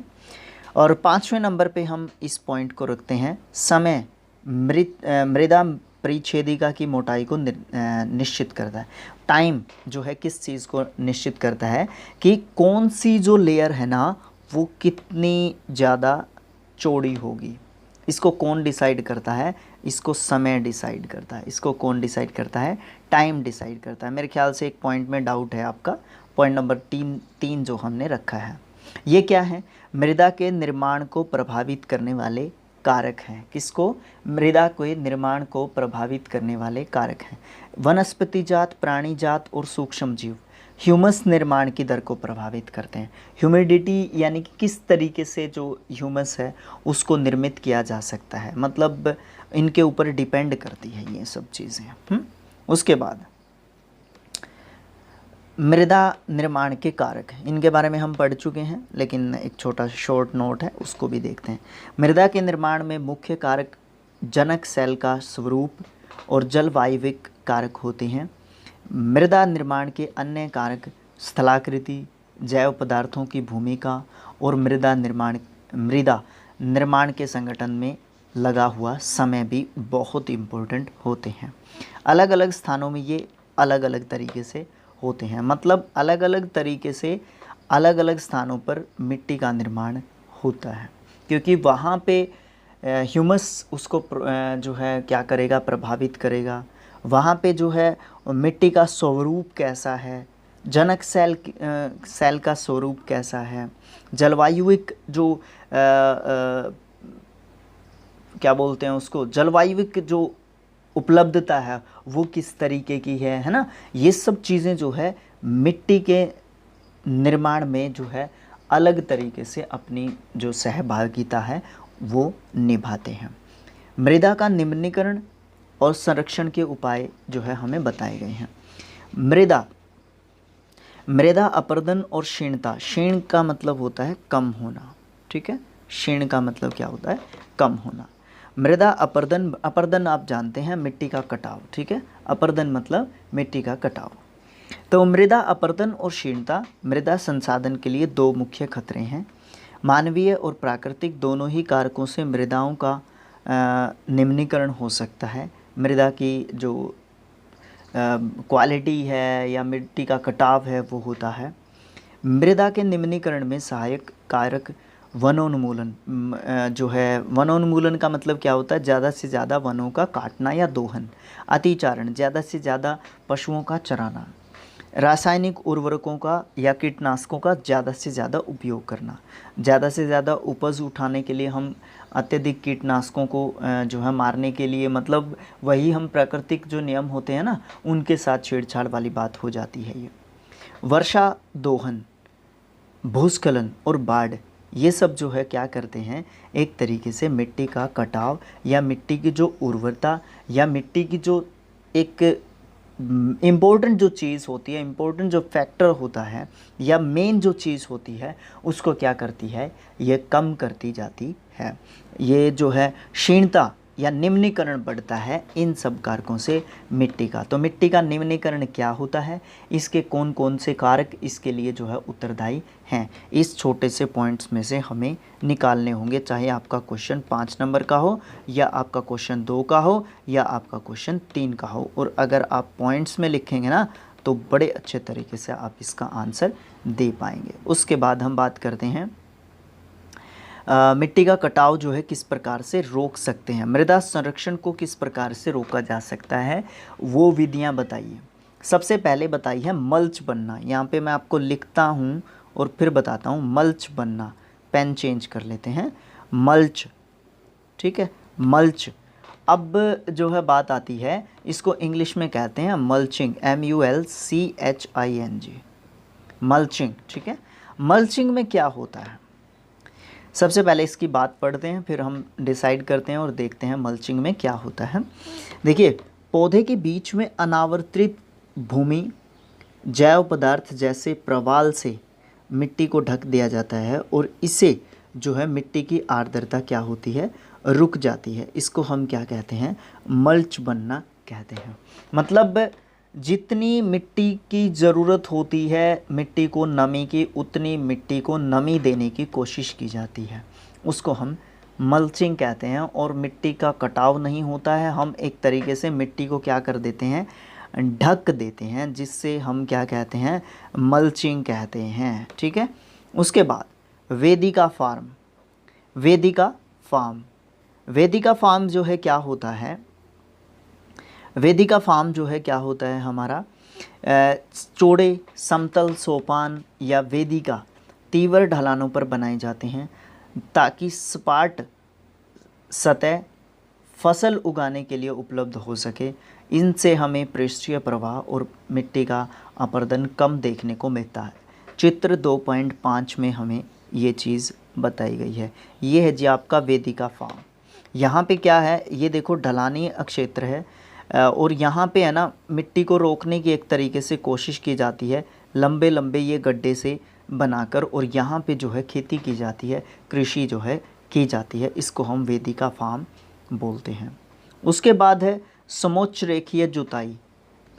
और पाँचवें नंबर पे हम इस पॉइंट को रखते हैं समय, मृदा परिच्छेदिका की मोटाई को निश्चित करता है। टाइम जो है किस चीज़ को निश्चित करता है कि कौन सी जो लेयर है ना वो कितनी ज़्यादा चौड़ी होगी। इसको कौन डिसाइड करता है? इसको समय डिसाइड करता है। इसको कौन डिसाइड करता है? टाइम डिसाइड करता है। मेरे ख्याल से एक पॉइंट में डाउट है आपका, पॉइंट नंबर तीन जो हमने रखा है। ये क्या है? मृदा के निर्माण को प्रभावित करने वाले कारक हैं। किसको? मृदा के निर्माण को प्रभावित करने वाले कारक हैं। वनस्पति जात, प्राणी जात और सूक्ष्म जीव ह्यूमस निर्माण की दर को प्रभावित करते हैं। ह्यूमिडिटी यानी कि किस तरीके से जो ह्यूमस है उसको निर्मित किया जा सकता है, मतलब इनके ऊपर डिपेंड करती है ये सब चीज़ें। उसके बाद मृदा निर्माण के कारक हैं, इनके बारे में हम पढ़ चुके हैं, लेकिन एक छोटा शॉर्ट नोट है उसको भी देखते हैं। मृदा के निर्माण में मुख्य कारक जनक सेल का स्वरूप और जलवायविक कारक होते हैं। मृदा निर्माण के अन्य कारक स्थलाकृति, जैव पदार्थों की भूमिका और मृदा निर्माण के संगठन में लगा हुआ समय भी बहुत इम्पोर्टेंट होते हैं। अलग अलग स्थानों में ये अलग अलग तरीके से होते हैं, मतलब अलग अलग तरीके से अलग अलग स्थानों पर मिट्टी का निर्माण होता है, क्योंकि वहाँ पे ह्यूमस उसको जो है क्या करेगा? प्रभावित करेगा। वहाँ पे जो है मिट्टी का स्वरूप कैसा है, जनक सेल का स्वरूप कैसा है, जलवायुविक जो क्या बोलते हैं उसको, जलवायुविक जो उपलब्धता है वो किस तरीके की है ना। ये सब चीज़ें जो है मिट्टी के निर्माण में जो है अलग तरीके से अपनी जो सहभागिता है वो निभाते हैं। मृदा का निम्नीकरण और संरक्षण के उपाय जो है हमें बताए गए हैं। मृदा अपरदन और क्षीणता। क्षीण का मतलब होता है कम होना, ठीक है। क्षीण का मतलब क्या होता है? कम होना। मृदा अपरदन आप जानते हैं, मिट्टी का कटाव, ठीक है। अपरदन मतलब मिट्टी का कटाव। तो मृदा अपरदन और क्षीणता मृदा संसाधन के लिए दो मुख्य खतरे हैं। मानवीय और प्राकृतिक दोनों ही कारकों से मृदाओं का निम्नीकरण हो सकता है। मृदा की जो क्वालिटी है या मिट्टी का कटाव है वो होता है। मृदा के निम्नीकरण में सहायक कारक वनोन्मूलन जो है, वनोन्मूलन का मतलब क्या होता है, ज़्यादा से ज़्यादा वनों का काटना या दोहन। अतिचारण, ज़्यादा से ज़्यादा पशुओं का चराना। रासायनिक उर्वरकों का या कीटनाशकों का ज़्यादा से ज़्यादा उपयोग करना। ज़्यादा से ज़्यादा उपज उठाने के लिए हम अत्यधिक कीटनाशकों को जो है मारने के लिए, मतलब वही हम प्राकृतिक जो नियम होते हैं ना उनके साथ छेड़छाड़ वाली बात हो जाती है ये। वर्षा दोहन, भूस्खलन और बाढ़, ये सब जो है क्या करते हैं, एक तरीके से मिट्टी का कटाव या मिट्टी की जो उर्वरता या मिट्टी की जो एक इम्पोर्टेंट जो चीज़ होती है, इम्पोर्टेंट जो फैक्टर होता है या मेन जो चीज़ होती है उसको क्या करती है, ये कम करती जाती है। ये जो है क्षीणता या निम्नीकरण बढ़ता है इन सब कारकों से मिट्टी का। तो मिट्टी का निम्नीकरण क्या होता है, इसके कौन कौन से कारक इसके लिए जो है उत्तरदायी हैं, इस छोटे से पॉइंट्स में से हमें निकालने होंगे, चाहे आपका क्वेश्चन 5 नंबर का हो या आपका क्वेश्चन 2 का हो या आपका क्वेश्चन 3 का हो। और अगर आप पॉइंट्स में लिखेंगे ना तो बड़े अच्छे तरीके से आप इसका आंसर दे पाएंगे। उसके बाद हम बात करते हैं मिट्टी का कटाव जो है किस प्रकार से रोक सकते हैं, मृदा संरक्षण को किस प्रकार से रोका जा सकता है, वो विधियां बताइए। सबसे पहले बताई है मल्च बनना। यहाँ पे मैं आपको लिखता हूँ और फिर बताता हूँ। मल्च बनना, पेन चेंज कर लेते हैं, मल्च, ठीक है, मल्च। अब जो है बात आती है, इसको इंग्लिश में कहते हैं मल्चिंग, MULCHING, मल्चिंग, ठीक है। मल्चिंग में क्या होता है, सबसे पहले इसकी बात पढ़ते हैं, फिर हम डिसाइड करते हैं और देखते हैं मल्चिंग में क्या होता है। देखिए, पौधे के बीच में अनावर्तित भूमि जैव पदार्थ जैसे प्रवाल से मिट्टी को ढक दिया जाता है और इससे जो है मिट्टी की आर्द्रता क्या होती है, रुक जाती है। इसको हम क्या कहते हैं, मल्च बनना कहते हैं। मतलब जितनी मिट्टी की ज़रूरत होती है मिट्टी को नमी की, उतनी मिट्टी को नमी देने की कोशिश की जाती है, उसको हम मल्चिंग कहते हैं। और मिट्टी का कटाव नहीं होता है, हम एक तरीके से मिट्टी को क्या कर देते हैं, ढक देते हैं, जिससे हम क्या कहते हैं, मल्चिंग कहते हैं, ठीक है। उसके बाद वेदिका फार्म, वेदिका फार्म, वेदिका फार्म जो है क्या होता है, वेदिका फार्म जो है क्या होता है हमारा, चौड़े समतल सोपान या वेदिका तीव्र ढलानों पर बनाए जाते हैं ताकि सपाट सतह फसल उगाने के लिए उपलब्ध हो सके। इनसे हमें पृष्ठीय प्रवाह और मिट्टी का अपरदन कम देखने को मिलता है। चित्र 2.5 में हमें ये चीज़ बताई गई है। ये है जी आपका वेदिका फार्म। यहाँ पे क्या है, ये देखो ढलानी क्षेत्र है और यहाँ पे है ना मिट्टी को रोकने की एक तरीके से कोशिश की जाती है, लंबे लंबे ये गड्ढे से बनाकर, और यहाँ पे जो है खेती की जाती है, कृषि जो है की जाती है। इसको हम वेदिका फार्म बोलते हैं। उसके बाद है समोच्च रेखीय जुताई।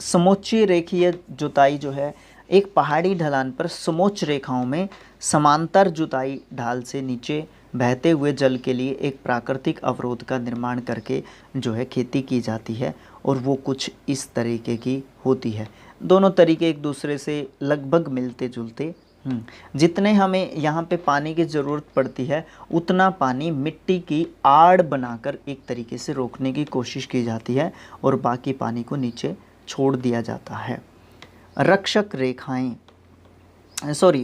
समोच्च रेखीय जुताई जो है एक पहाड़ी ढलान पर समोच्च रेखाओं में समांतर जुताई ढाल से नीचे बहते हुए जल के लिए एक प्राकृतिक अवरोध का निर्माण करके जो है खेती की जाती है, और वो कुछ इस तरीके की होती है। दोनों तरीके एक दूसरे से लगभग मिलते जुलते। जितने हमें यहाँ पे पानी की ज़रूरत पड़ती है उतना पानी मिट्टी की आड़ बनाकर एक तरीके से रोकने की कोशिश की जाती है और बाकी पानी को नीचे छोड़ दिया जाता है। रक्षक रेखाएं,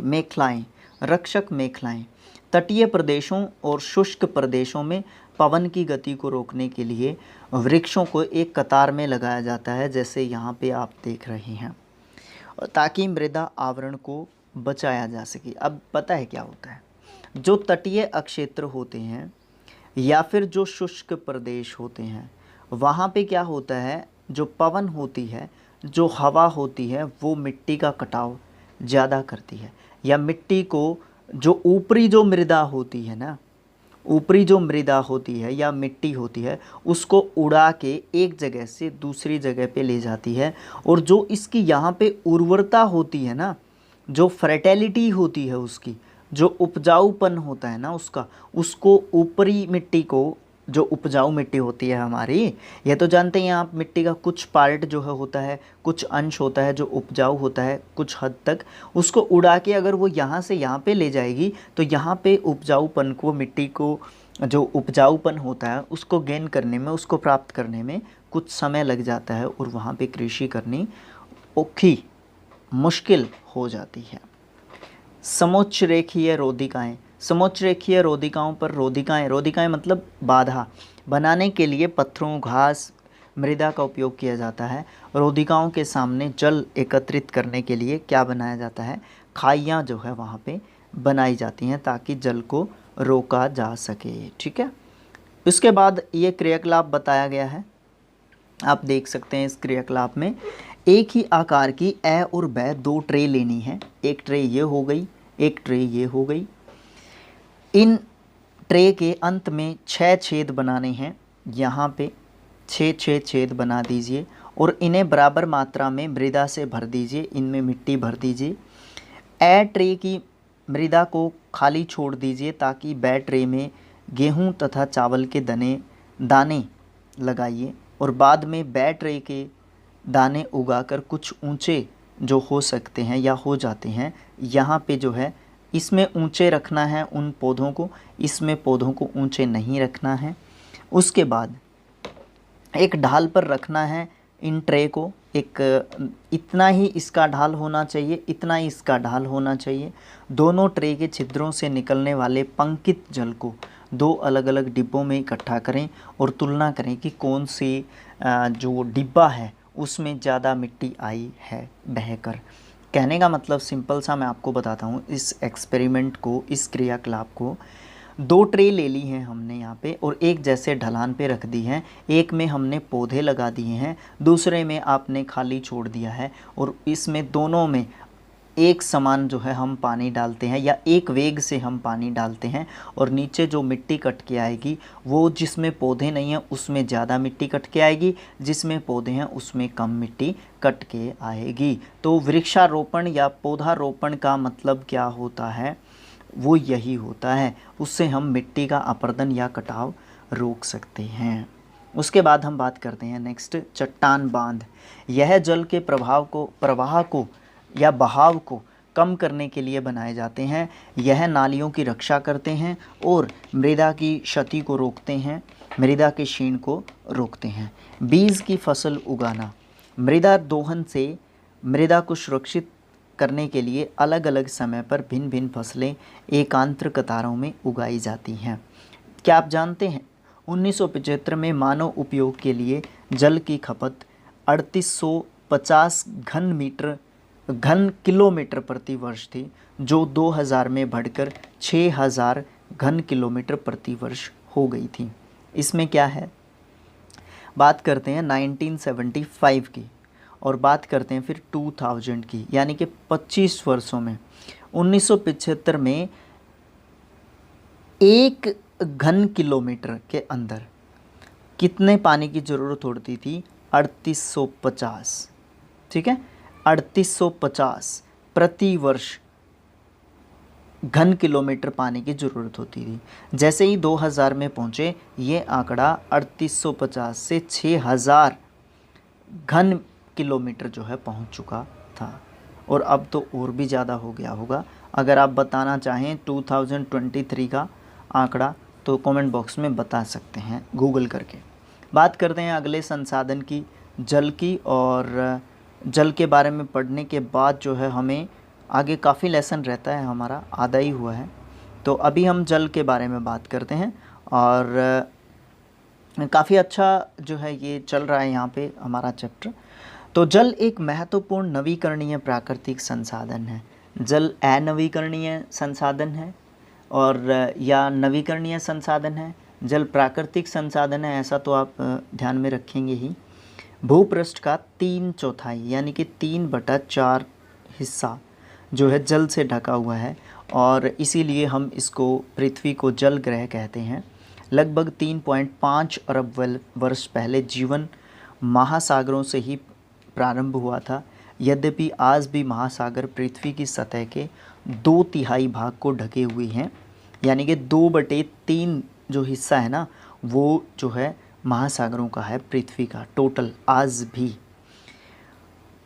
मेखलाएं, रक्षक मेखलाएं तटीय प्रदेशों और शुष्क प्रदेशों में पवन की गति को रोकने के लिए वृक्षों को एक कतार में लगाया जाता है, जैसे यहाँ पे आप देख रहे हैं, ताकि मृदा आवरण को बचाया जा सके। अब पता है क्या होता है, जो तटीय क्षेत्र होते हैं या फिर जो शुष्क प्रदेश होते हैं, वहाँ पे क्या होता है, जो पवन होती है, जो हवा होती है, वो मिट्टी का कटाव ज़्यादा करती है, या मिट्टी को जो ऊपरी जो मृदा होती है ना, ऊपरी जो मृदा होती है या मिट्टी होती है, उसको उड़ा के एक जगह से दूसरी जगह पे ले जाती है। और जो इसकी यहाँ पे उर्वरता होती है ना, जो फर्टिलिटी होती है उसकी, जो उपजाऊपन होता है ना उसका, उसको ऊपरी मिट्टी को जो उपजाऊ मिट्टी होती है हमारी, ये तो जानते हैं आप, मिट्टी का कुछ पार्ट जो है होता है, कुछ अंश होता है जो उपजाऊ होता है कुछ हद तक, उसको उड़ा के अगर वो यहाँ से यहाँ पे ले जाएगी तो यहाँ पे उपजाऊपन को, मिट्टी को जो उपजाऊपन होता है उसको गेन करने में, उसको प्राप्त करने में कुछ समय लग जाता है और वहाँ पे कृषि करनी औखी, मुश्किल हो जाती है। समोच्च रेखीय रोधिकाएँ, समोच्च रेखीय रोधिकाओं पर रोधिकाएँ मतलब बाधा बनाने के लिए पत्थरों, घास, मृदा का उपयोग किया जाता है। रोधिकाओं के सामने जल एकत्रित करने के लिए क्या बनाया जाता है, खाइयाँ जो है वहाँ पे बनाई जाती हैं ताकि जल को रोका जा सके। ठीक है, उसके बाद ये क्रियाकलाप बताया गया है, आप देख सकते हैं इस क्रियाकलाप में एक ही आकार की ए और ब दो ट्रे लेनी है। एक ट्रे ये हो गई, एक ट्रे ये हो गई। इन ट्रे के अंत में 6 छेद बनाने हैं, यहाँ पे 6 छेद बना दीजिए और इन्हें बराबर मात्रा में मृदा से भर दीजिए, इनमें मिट्टी भर दीजिए। ए ट्रे की मृदा को खाली छोड़ दीजिए ताकि ब ट्रे में गेहूं तथा चावल के दाने लगाइए और बाद में ब ट्रे के दाने उगाकर कुछ ऊंचे जो हो सकते हैं या हो जाते हैं, यहाँ पे जो है इसमें ऊंचे रखना है उन पौधों को, इसमें पौधों को ऊंचे नहीं रखना है। उसके बाद एक ढाल पर रखना है इन ट्रे को, एक इतना ही इसका ढाल होना चाहिए, इतना ही इसका ढाल होना चाहिए। दोनों ट्रे के छिद्रों से निकलने वाले पंकित जल को 2 अलग अलग डिब्बों में इकट्ठा करें और तुलना करें कि कौन सी जो डिब्बा है उसमें ज़्यादा मिट्टी आई है बहकर। कहने का मतलब सिंपल सा मैं आपको बताता हूँ, इस एक्सपेरिमेंट को, इस क्रियाकलाप को 2 ट्रे ले ली हैं हमने यहाँ पे और एक जैसे ढलान पे रख दी हैं। एक में हमने पौधे लगा दिए हैं, दूसरे में आपने खाली छोड़ दिया है और इसमें दोनों में एक समान जो है हम पानी डालते हैं या एक वेग से हम पानी डालते हैं और नीचे जो मिट्टी कट के आएगी वो जिसमें पौधे नहीं हैं उसमें ज़्यादा मिट्टी कट के आएगी, जिसमें पौधे हैं उसमें कम मिट्टी कट के आएगी। तो वृक्षारोपण या पौधारोपण का मतलब क्या होता है, वो यही होता है, उससे हम मिट्टी का अपरदन या कटाव रोक सकते हैं। उसके बाद हम बात करते हैं नेक्स्ट, चट्टान बांध। यह जल के प्रवाह को या बहाव को कम करने के लिए बनाए जाते हैं। यह नालियों की रक्षा करते हैं और मृदा की क्षति को रोकते हैं, मृदा के क्षीण को रोकते हैं। बीज की फसल उगाना, मृदा दोहन से मृदा को सुरक्षित करने के लिए अलग अलग समय पर भिन्न भिन्न फसलें एकांतर कतारों में उगाई जाती हैं। क्या आप जानते हैं 1975 में मानव उपयोग के लिए जल की खपत 3850 घन किलोमीटर प्रति वर्ष थी, जो 2000 में बढ़कर 6000 घन किलोमीटर प्रति वर्ष हो गई थी। इसमें क्या है, बात करते हैं 1975 की और बात करते हैं फिर 2000 की, यानी कि 25 वर्षों में। 1975 में 1 घन किलोमीटर के अंदर कितने पानी की ज़रूरत होती थी, 3850। ठीक है, 3850 प्रति वर्ष घन किलोमीटर पानी की ज़रूरत होती थी। जैसे ही 2000 में पहुँचे ये आंकड़ा 3850 से 6000 घन किलोमीटर जो है पहुंच चुका था और अब तो और भी ज़्यादा हो गया होगा। अगर आप बताना चाहें 2023 का आंकड़ा तो कमेंट बॉक्स में बता सकते हैं गूगल करके। बात करते हैं अगले संसाधन की, जल की, और जल के बारे में पढ़ने के बाद जो है हमें आगे काफ़ी लेसन रहता है, हमारा आधा ही हुआ है। तो अभी हम जल के बारे में बात करते हैं और काफ़ी अच्छा जो है ये चल रहा है यहाँ पे हमारा चैप्टर। तो जल एक महत्वपूर्ण नवीकरणीय प्राकृतिक संसाधन है। जल अनवीकरणीय संसाधन है और या नवीकरणीय संसाधन है। जल प्राकृतिक संसाधन है, ऐसा तो आप ध्यान में रखेंगे ही। भूपृष्ठ का 3/4 यानी कि 3/4 हिस्सा जो है जल से ढका हुआ है और इसीलिए हम इसको पृथ्वी को जल ग्रह कहते हैं। लगभग 3.5 अरब वर्ष पहले जीवन महासागरों से ही प्रारंभ हुआ था। यद्यपि आज भी महासागर पृथ्वी की सतह के 2/3 भाग को ढके हुए हैं, यानी कि 2/3 जो हिस्सा है ना वो जो है महासागरों का है, पृथ्वी का टोटल आज भी।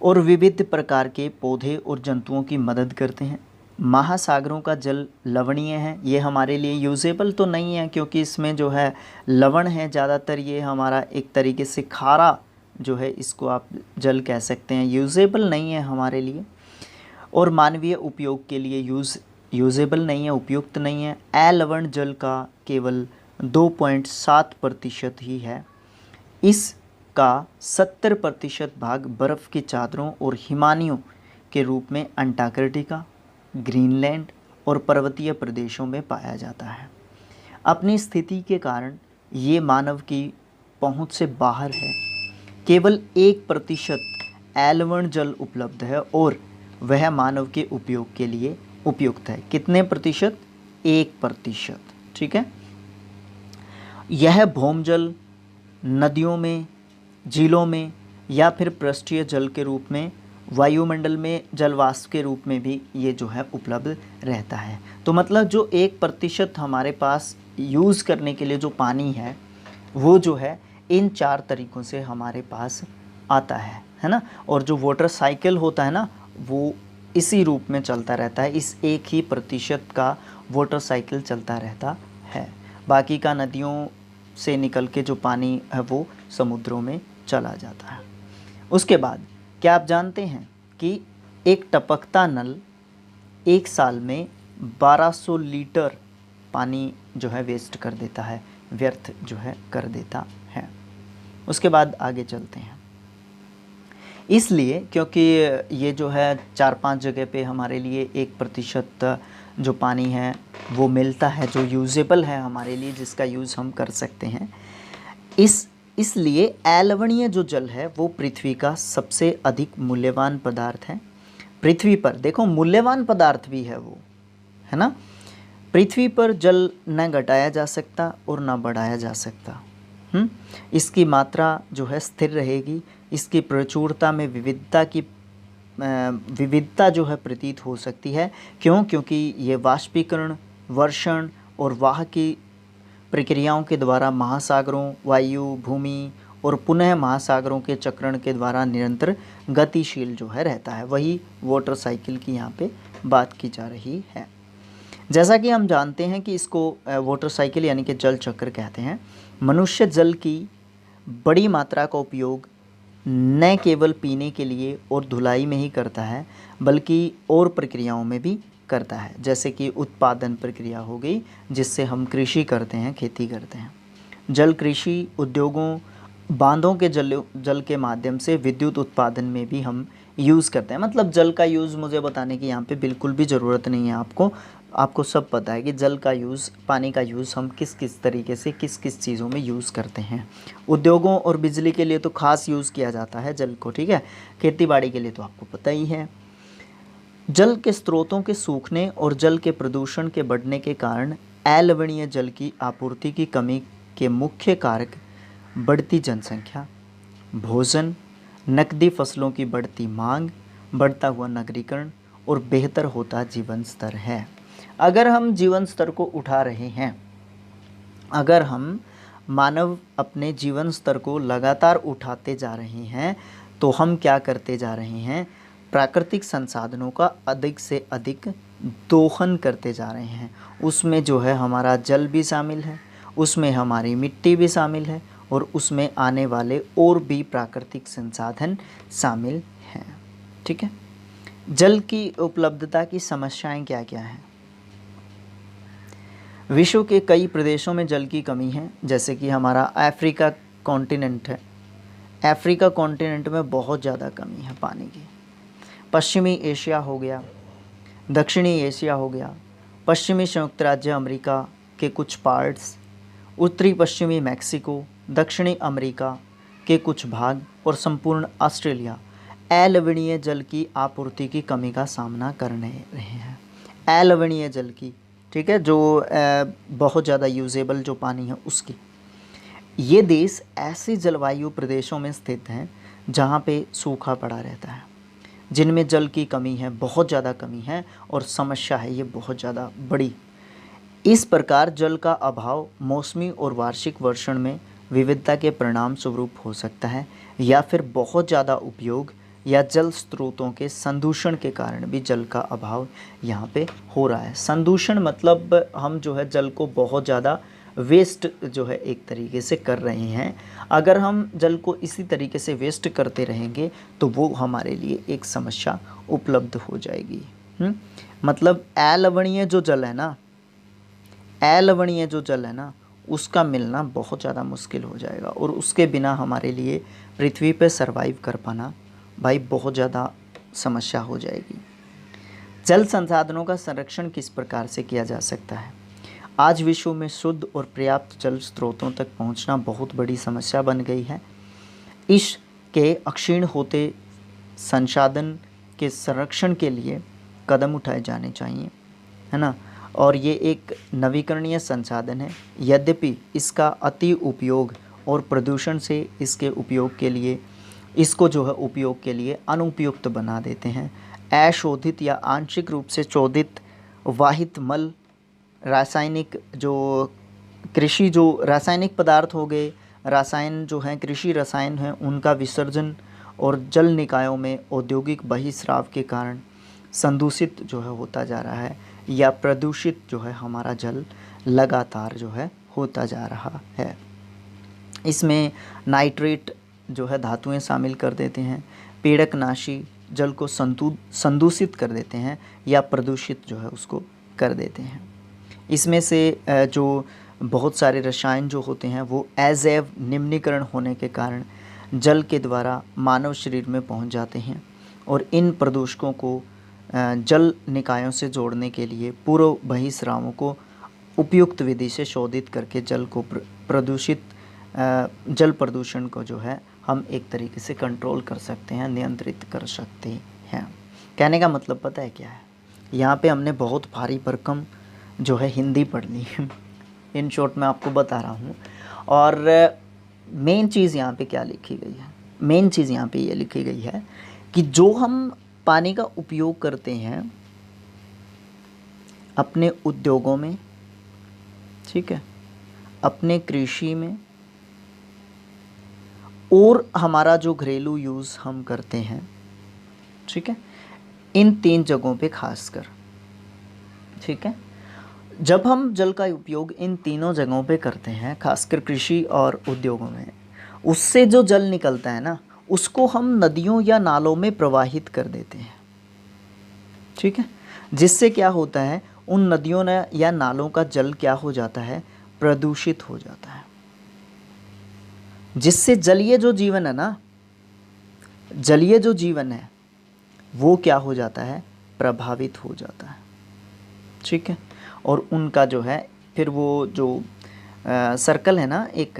और विविध प्रकार के पौधे और जंतुओं की मदद करते हैं। महासागरों का जल लवणीय है, ये हमारे लिए यूजेबल तो नहीं है क्योंकि इसमें जो है लवण है ज़्यादातर, ये हमारा एक तरीके से खारा जो है, इसको आप जल कह सकते हैं, यूजेबल नहीं है हमारे लिए। और मानवीय उपयोग के लिए यूजेबल नहीं है, उपयुक्त नहीं है। अलवण जल का केवल 2.7% ही है। इसका 70% भाग बर्फ़ की चादरों और हिमानियों के रूप में अंटार्कटिका, ग्रीनलैंड और पर्वतीय प्रदेशों में पाया जाता है। अपनी स्थिति के कारण ये मानव की पहुंच से बाहर है। केवल 1% अलवण जल उपलब्ध है और वह मानव के उपयोग के लिए उपयुक्त है। कितने प्रतिशत? 1%। ठीक है। यह भौमजल, नदियों में, झीलों में या फिर पृष्ठीय जल के रूप में, वायुमंडल में जलवाष्प के रूप में भी ये जो है उपलब्ध रहता है। तो मतलब जो 1% हमारे पास यूज़ करने के लिए जो पानी है वो जो है इन 4 तरीक़ों से हमारे पास आता है ना। और जो वाटर साइकिल होता है ना, वो इसी रूप में चलता रहता है, इस 1% का वाटर साइकिल चलता रहता है। बाकी का नदियों से निकल के जो पानी है वो समुद्रों में चला जाता है। उसके बाद क्या आप जानते हैं कि एक टपकता नल एक साल में 1200 लीटर पानी जो है वेस्ट कर देता है, व्यर्थ जो है कर देता है। उसके बाद आगे चलते हैं। इसलिए क्योंकि ये जो है 4-5 जगह पे हमारे लिए 1% जो पानी है वो मिलता है, जो यूजेबल है हमारे लिए, जिसका यूज़ हम कर सकते हैं। इसलिए अलवणीय जो जल है वो पृथ्वी का सबसे अधिक मूल्यवान पदार्थ है। पृथ्वी पर देखो मूल्यवान पदार्थ भी है वो, है ना। पृथ्वी पर जल न घटाया जा सकता और न बढ़ाया जा सकता। इसकी मात्रा जो है स्थिर रहेगी। इसकी प्रचुरता में विविधता जो है प्रतीत हो सकती है। क्यों? क्योंकि ये वाष्पीकरण, वर्षण और वाह की प्रक्रियाओं के द्वारा महासागरों, वायु, भूमि और पुनः महासागरों के चक्रण के द्वारा निरंतर गतिशील जो है रहता है। वही वाटर साइकिल की यहाँ पे बात की जा रही है। जैसा कि हम जानते हैं कि इसको वाटर साइकिल यानी कि जल चक्र कहते हैं। मनुष्य जल की बड़ी मात्रा का उपयोग न केवल पीने के लिए और धुलाई में ही करता है, बल्कि और प्रक्रियाओं में भी करता है। जैसे कि उत्पादन प्रक्रिया हो गई, जिससे हम कृषि करते हैं, खेती करते हैं। जल कृषि उद्योगों, बांधों के जल के माध्यम से विद्युत उत्पादन में भी हम यूज़ करते हैं। मतलब जल का यूज़ मुझे बताने की यहाँ पे बिल्कुल भी ज़रूरत नहीं है आपको सब पता है कि जल का यूज़, पानी का यूज़ हम किस किस तरीके से किस किस चीज़ों में यूज़ करते हैं। उद्योगों और बिजली के लिए तो ख़ास यूज़ किया जाता है जल को, ठीक है। खेती बाड़ी के लिए तो आपको पता ही है। जल के स्रोतों के सूखने और जल के प्रदूषण के बढ़ने के कारण अलवणीय जल की आपूर्ति की कमी के मुख्य कारक बढ़ती जनसंख्या, भोजन, नकदी फसलों की बढ़ती मांग, बढ़ता हुआ नगरीकरण और बेहतर होता जीवन स्तर है। अगर हम जीवन स्तर को उठा रहे हैं, अगर हम मानव अपने जीवन स्तर को लगातार उठाते जा रहे हैं, तो हम क्या करते जा रहे हैं? प्राकृतिक संसाधनों का अधिक से अधिक दोहन करते जा रहे हैं। उसमें जो है हमारा जल भी शामिल है, उसमें हमारी मिट्टी भी शामिल है और उसमें आने वाले और भी प्राकृतिक संसाधन शामिल हैं। ठीक है। जल की उपलब्धता की समस्याएं क्या क्या हैं? विश्व के कई प्रदेशों में जल की कमी है। जैसे कि हमारा अफ्रीका कॉन्टिनेंट है, अफ्रीका कॉन्टिनेंट में बहुत ज़्यादा कमी है पानी की। पश्चिमी एशिया हो गया, दक्षिणी एशिया हो गया, पश्चिमी संयुक्त राज्य अमेरिका के कुछ पार्ट्स, उत्तरी पश्चिमी मैक्सिको, दक्षिणी अमेरिका के कुछ भाग और संपूर्ण ऑस्ट्रेलिया अलवणीय जल की आपूर्ति की कमी का सामना कर रहे हैं। अलवणीय जल की, ठीक है, जो बहुत ज़्यादा यूजेबल जो पानी है उसकी। ये देश ऐसे जलवायु प्रदेशों में स्थित हैं जहाँ पे सूखा पड़ा रहता है, जिनमें जल की कमी है, बहुत ज़्यादा कमी है और समस्या है ये बहुत ज़्यादा बड़ी। इस प्रकार जल का अभाव मौसमी और वार्षिक वर्षण में विविधता के परिणाम स्वरूप हो सकता है, या फिर बहुत ज़्यादा उपयोग या जल स्रोतों के संदूषण के कारण भी जल का अभाव यहाँ पे हो रहा है। संदूषण मतलब हम जो है जल को बहुत ज़्यादा वेस्ट जो है एक तरीके से कर रहे हैं। अगर हम जल को इसी तरीके से वेस्ट करते रहेंगे तो वो हमारे लिए एक समस्या उपलब्ध हो जाएगी। मतलब अलवणीय जो जल है ना, अलवणीय जो जल है ना, उसका मिलना बहुत ज़्यादा मुश्किल हो जाएगा, और उसके बिना हमारे लिए पृथ्वी पे सरवाइव कर पाना भाई बहुत ज़्यादा समस्या हो जाएगी। जल संसाधनों का संरक्षण किस प्रकार से किया जा सकता है? आज विश्व में शुद्ध और पर्याप्त जल स्रोतों तक पहुंचना बहुत बड़ी समस्या बन गई है। इसके अक्षीण होते संसाधन के संरक्षण के लिए कदम उठाए जाने चाहिए, है ना। और ये एक नवीकरणीय संसाधन है, यद्यपि इसका अति उपयोग और प्रदूषण से इसको जो है उपयोग के लिए अनुपयुक्त बना देते हैं। अशोधित या आंशिक रूप से शोधित वाहित मल, रासायनिक रासायनिक पदार्थ हो गए, रसायन जो हैं कृषि रसायन हैं, उनका विसर्जन और जल निकायों में औद्योगिक बहिस्राव के कारण संदूषित जो है होता जा रहा है, या प्रदूषित जो है हमारा जल लगातार जो है होता जा रहा है। इसमें नाइट्रेट जो है धातुएं शामिल कर देते हैं, पीड़कनाशी जल को संदूषित कर देते हैं या प्रदूषित जो है उसको कर देते हैं। इसमें से जो बहुत सारे रसायन जो होते हैं वो अजैव निम्नीकरण होने के कारण जल के द्वारा मानव शरीर में पहुंच जाते हैं, और इन प्रदूषकों को जल निकायों से जोड़ने के लिए पूर्व बहिस्रावों को उपयुक्त विधि से शोधित करके जल प्रदूषण को जो है हम एक तरीके से कंट्रोल कर सकते हैं, नियंत्रित कर सकते हैं। कहने का मतलब पता है क्या है? यहाँ पे हमने बहुत भारी भरकम जो है हिंदी पढ़ ली। इन शॉर्ट मैं आपको बता रहा हूँ। और मेन चीज़ यहाँ पे क्या लिखी गई है? मेन चीज़ यहाँ पे ये लिखी गई है कि जो हम पानी का उपयोग करते हैं अपने उद्योगों में, ठीक है, अपने कृषि में, और हमारा जो घरेलू यूज़ हम करते हैं, ठीक है, इन 3 जगहों पे खासकर, ठीक है, जब हम जल का उपयोग इन तीनों जगहों पे करते हैं, खासकर कृषि और उद्योगों में, उससे जो जल निकलता है ना, उसको हम नदियों या नालों में प्रवाहित कर देते हैं, ठीक है। जिससे क्या होता है, उन नदियों या नालों का जल क्या हो जाता है, प्रदूषित हो जाता है, जिससे जलीय जो जीवन है ना, जलीय जो जीवन है वो क्या हो जाता है, प्रभावित हो जाता है, ठीक है। और उनका जो है फिर वो जो सर्कल है ना, एक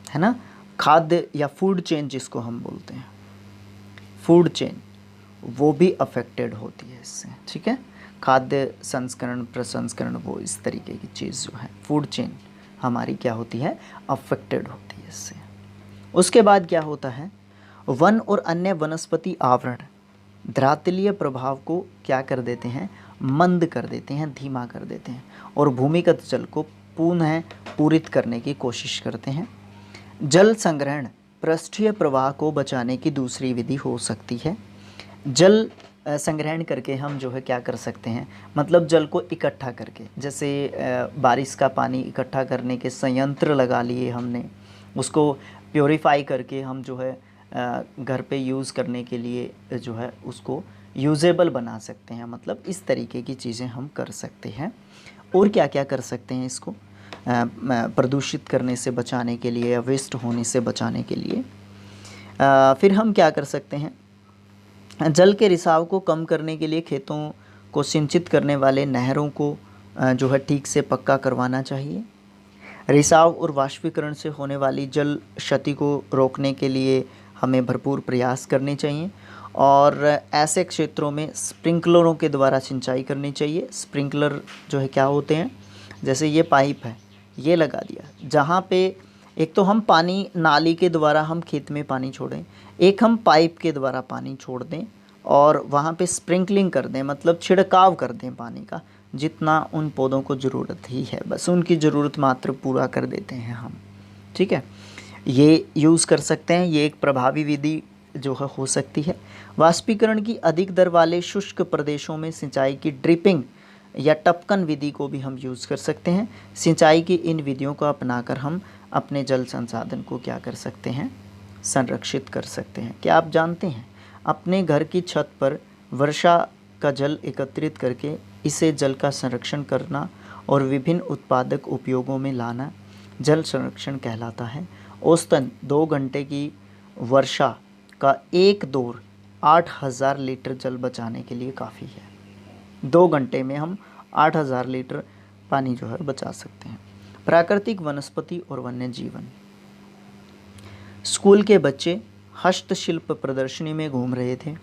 है ना, खाद्य या फूड चेन जिसको हम बोलते हैं, फूड चेन, वो भी अफेक्टेड होती है इससे, ठीक है। खाद्य संस्करण, प्रसंस्करण, वो इस तरीके की चीज़ जो है फूड चेन हमारी क्या होती है, अफेक्टेड होती है इससे। उसके बाद क्या होता है, वन और अन्य वनस्पति आवरण धरातलीय प्रभाव को क्या कर देते हैं, मंद कर देते हैं, धीमा कर देते हैं, और भूमिगत जल को पुनः पूरित करने की कोशिश करते हैं। जल संग्रहण पृष्ठीय प्रवाह को बचाने की दूसरी विधि हो सकती है। जल संग्रहण करके हम जो है क्या कर सकते हैं, मतलब जल को इकट्ठा करके, जैसे बारिश का पानी इकट्ठा करने के संयंत्र लगा लिए हमने, उसको प्योरीफाई करके हम जो है घर पे यूज़ करने के लिए जो है उसको यूजेबल बना सकते हैं। मतलब इस तरीके की चीज़ें हम कर सकते हैं। और क्या क्या कर सकते हैं इसको प्रदूषित करने से बचाने के लिए या वेस्ट होने से बचाने के लिए। फिर हम क्या कर सकते हैं, जल के रिसाव को कम करने के लिए खेतों को सिंचित करने वाले नहरों को जो है ठीक से पक्का करवाना चाहिए। रिसाव और वाष्पीकरण से होने वाली जल क्षति को रोकने के लिए हमें भरपूर प्रयास करने चाहिए, और ऐसे क्षेत्रों में स्प्रिंकलरों के द्वारा सिंचाई करनी चाहिए। स्प्रिंकलर जो है क्या होते हैं, जैसे ये पाइप है, ये लगा दिया, जहाँ पे एक तो हम पानी नाली के द्वारा हम खेत में पानी छोड़ें, एक हम पाइप के द्वारा पानी छोड़ दें और वहाँ पे स्प्रिंकलिंग कर दें, मतलब छिड़काव कर दें पानी का, जितना उन पौधों को ज़रूरत ही है, बस उनकी ज़रूरत मात्र पूरा कर देते हैं हम। ठीक है, ये यूज़ कर सकते हैं, ये एक प्रभावी विधि जो है हो सकती है। वाष्पीकरण की अधिक दर वाले शुष्क प्रदेशों में सिंचाई की ड्रिपिंग या टपकन विधि को भी हम यूज़ कर सकते हैं। सिंचाई की इन विधियों को अपनाकर हम अपने जल संसाधन को क्या कर सकते हैं, संरक्षित कर सकते हैं। क्या आप जानते हैं, अपने घर की छत पर वर्षा का जल एकत्रित करके इसे जल का संरक्षण करना और विभिन्न उत्पादक उपयोगों में लाना जल संरक्षण कहलाता है। औसतन 2 घंटे की वर्षा का एक दौर 8000 लीटर जल बचाने के लिए काफ़ी है। 2 घंटे में हम 8000 लीटर पानी जो है बचा सकते हैं। प्राकृतिक वनस्पति और वन्य जीवन। स्कूल के बच्चे हस्तशिल्प प्रदर्शनी में घूम रहे थे।